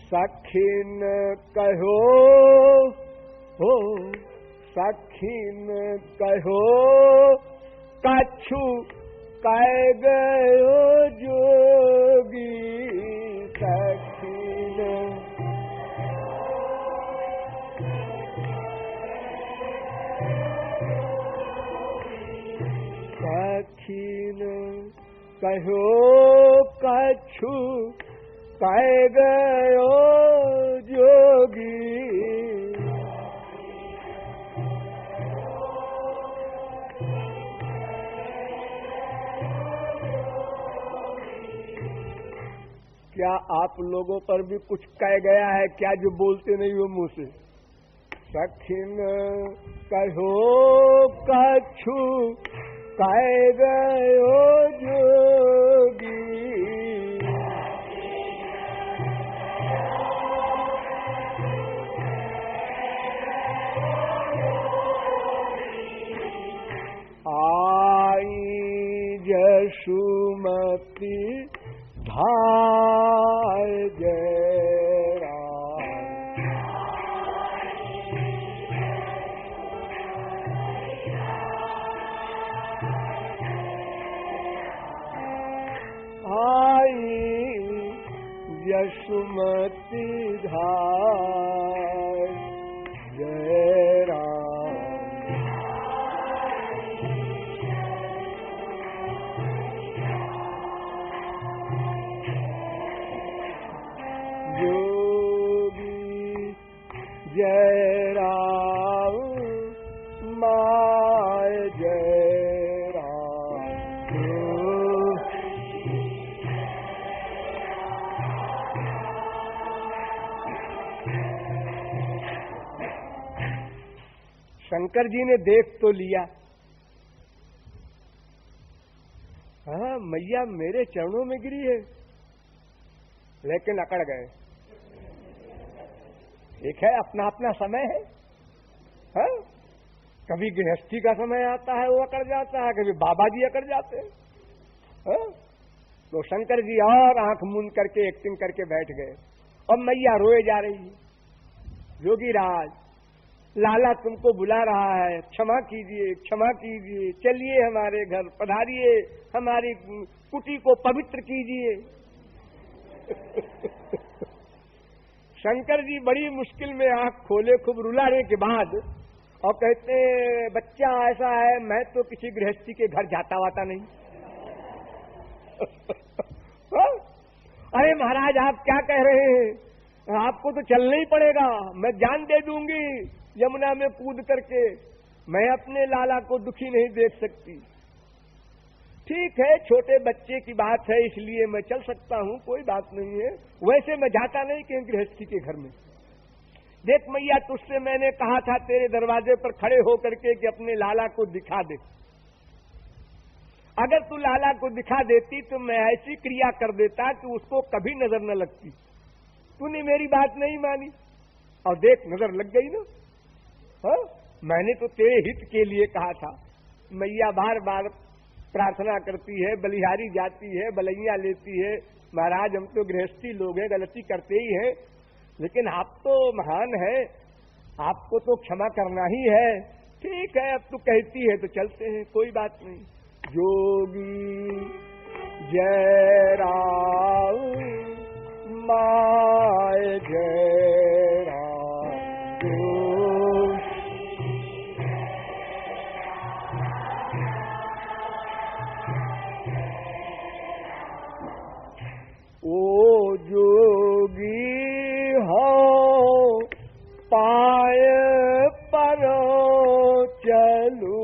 सखिन कहो हो, सखिन कहो कछु कह गयो जोगी। सखिन सखिन कहो कछु कह गयो जोगी। क्या आप लोगों पर भी कुछ कह गया है क्या जो बोलते नहीं हो मुंह से? सखिन कहो कछु कह गयो जोगी। यशुमती धाय जय राम। आई यशुमती धाय जय राम। जय राम माय जय राम। शंकर जी ने देख तो लिया, हाँ मैया मेरे चरणों में गिरी है, लेकिन अकड़ गए। ठीक है, अपना अपना समय है, हाँ? कभी गृहस्थी का समय आता है वो अकड़ जाता है, कभी बाबा जी अकड़ जाते हैं, हाँ? तो शंकर जी और आंख मूंद करके एक्टिंग करके बैठ गए और मैया रोए जा रही है, योगीराज लाला तुमको बुला रहा है, क्षमा कीजिए क्षमा कीजिए, चलिए हमारे घर पधारिए, हमारी कुटी को पवित्र कीजिए। शंकर जी बड़ी मुश्किल में आंख खोले खूब रुलाने के बाद और कहते, बच्चा ऐसा है, मैं तो किसी गृहस्थी के घर जाता वाता नहीं। अरे महाराज आप क्या कह रहे हैं, आपको तो चलना ही पड़ेगा, मैं जान दे दूंगी यमुना में कूद करके, मैं अपने लाला को दुखी नहीं देख सकती। ठीक है, छोटे बच्चे की बात है इसलिए मैं चल सकता हूं, कोई बात नहीं है, वैसे मैं जाता नहीं कि गृहस्थी के घर में। देख मैया, तुझसे मैंने कहा था तेरे दरवाजे पर खड़े होकर के कि अपने लाला को दिखा दे, अगर तू लाला को दिखा देती तो मैं ऐसी क्रिया कर देता कि उसको कभी नजर न लगती। तूने मेरी बात नहीं मानी और देख नजर लग गई ना। हाँ? मैंने तो तेरे हित के लिए कहा था। मैया बार बार प्रार्थना करती है, बलिहारी जाती है, बलैया लेती है, महाराज हम तो गृहस्थी लोग हैं, गलती करते ही हैं, लेकिन आप तो महान है, आपको तो क्षमा करना ही है। ठीक है, अब तू कहती है तो चलते हैं, कोई बात नहीं। जोगी जय राम माय जय राम, ओ जोगी हो पाय पर चलू,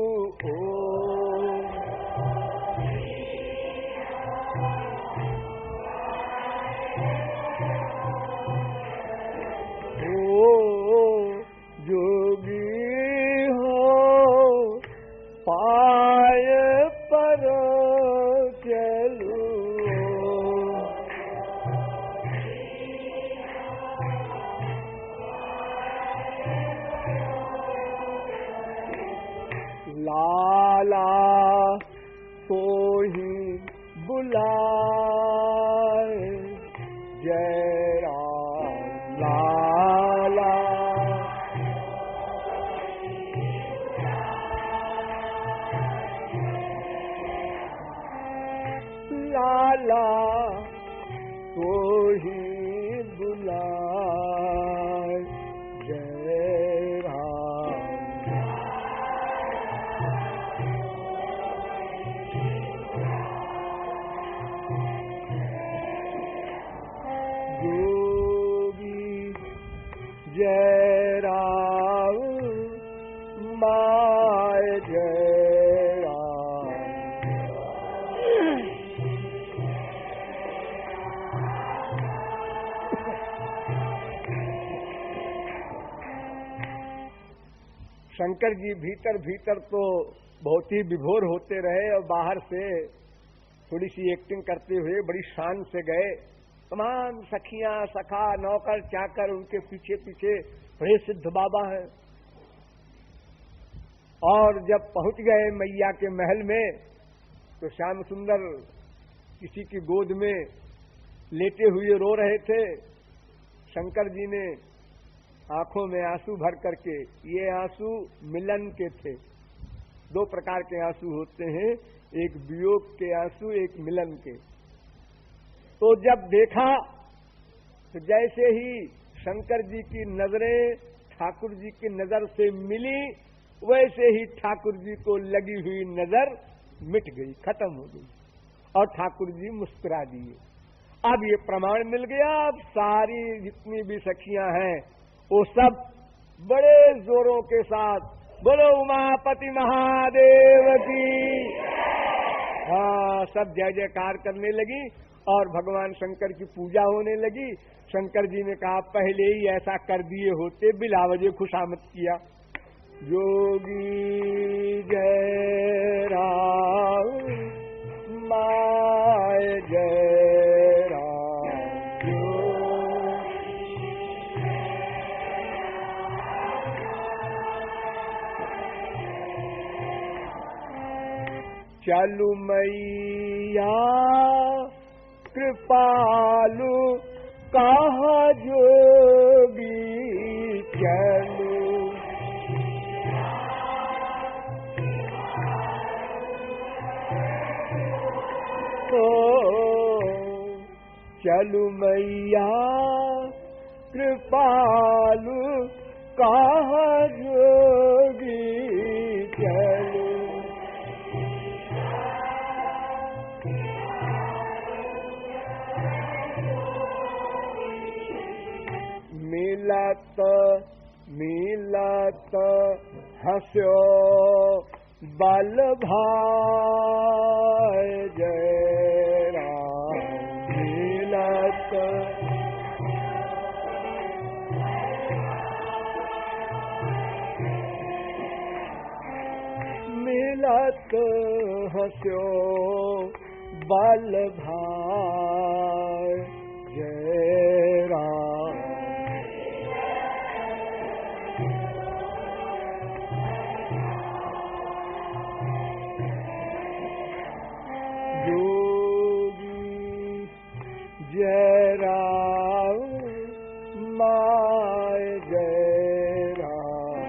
लाला को ही बुलाए, जय राम लाला, लाला को ही बुलाए, जय राम। जय राम माय जय राम, शंकर जी भीतर भीतर तो बहुत ही विभोर होते रहे और बाहर से थोड़ी सी एक्टिंग करते हुए बड़ी शान से गए। तमाम सखियां सखा नौकर चाकर उनके पीछे पीछे बड़े सिद्ध बाबा हैं। और जब पहुंच गए मैया के महल में तो श्याम सुंदर किसी की गोद में लेटे हुए रो रहे थे। शंकर जी ने आंखों में आंसू भर करके, ये आंसू मिलन के थे। दो प्रकार के आंसू होते हैं, एक वियोग के आंसू, एक मिलन के। तो जब देखा तो जैसे ही शंकर जी की नजरें ठाकुर जी की नजर से मिली, वैसे ही ठाकुर जी को लगी हुई नजर मिट गई, खत्म हो गई और ठाकुर जी मुस्कुरा दिए। अब ये प्रमाण मिल गया, अब सारी जितनी भी सखियां हैं वो सब बड़े जोरों के साथ बोलो उमापति महादेव की, हाँ सब जय जयकार करने लगी और भगवान शंकर की पूजा होने लगी। शंकर जी ने कहा पहले ही ऐसा कर दिए होते, बिलावजे खुशामद किया, जोगी जय राम माय जय राम चलु मैया कृपालु कहा जोगी चलु चलु मैया कृपालु कहा जोगी चलु मिलत हंस्यो बल भाई जय राम मिलत हंस्यो बल भाई जय राम जय राम माय जय राम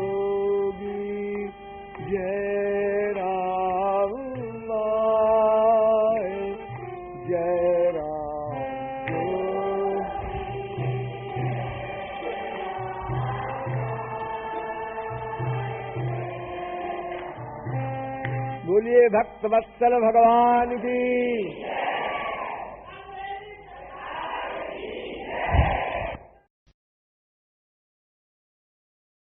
जोगी जय राम माय जय राम बोलिए भक्त वत्सल भगवान की।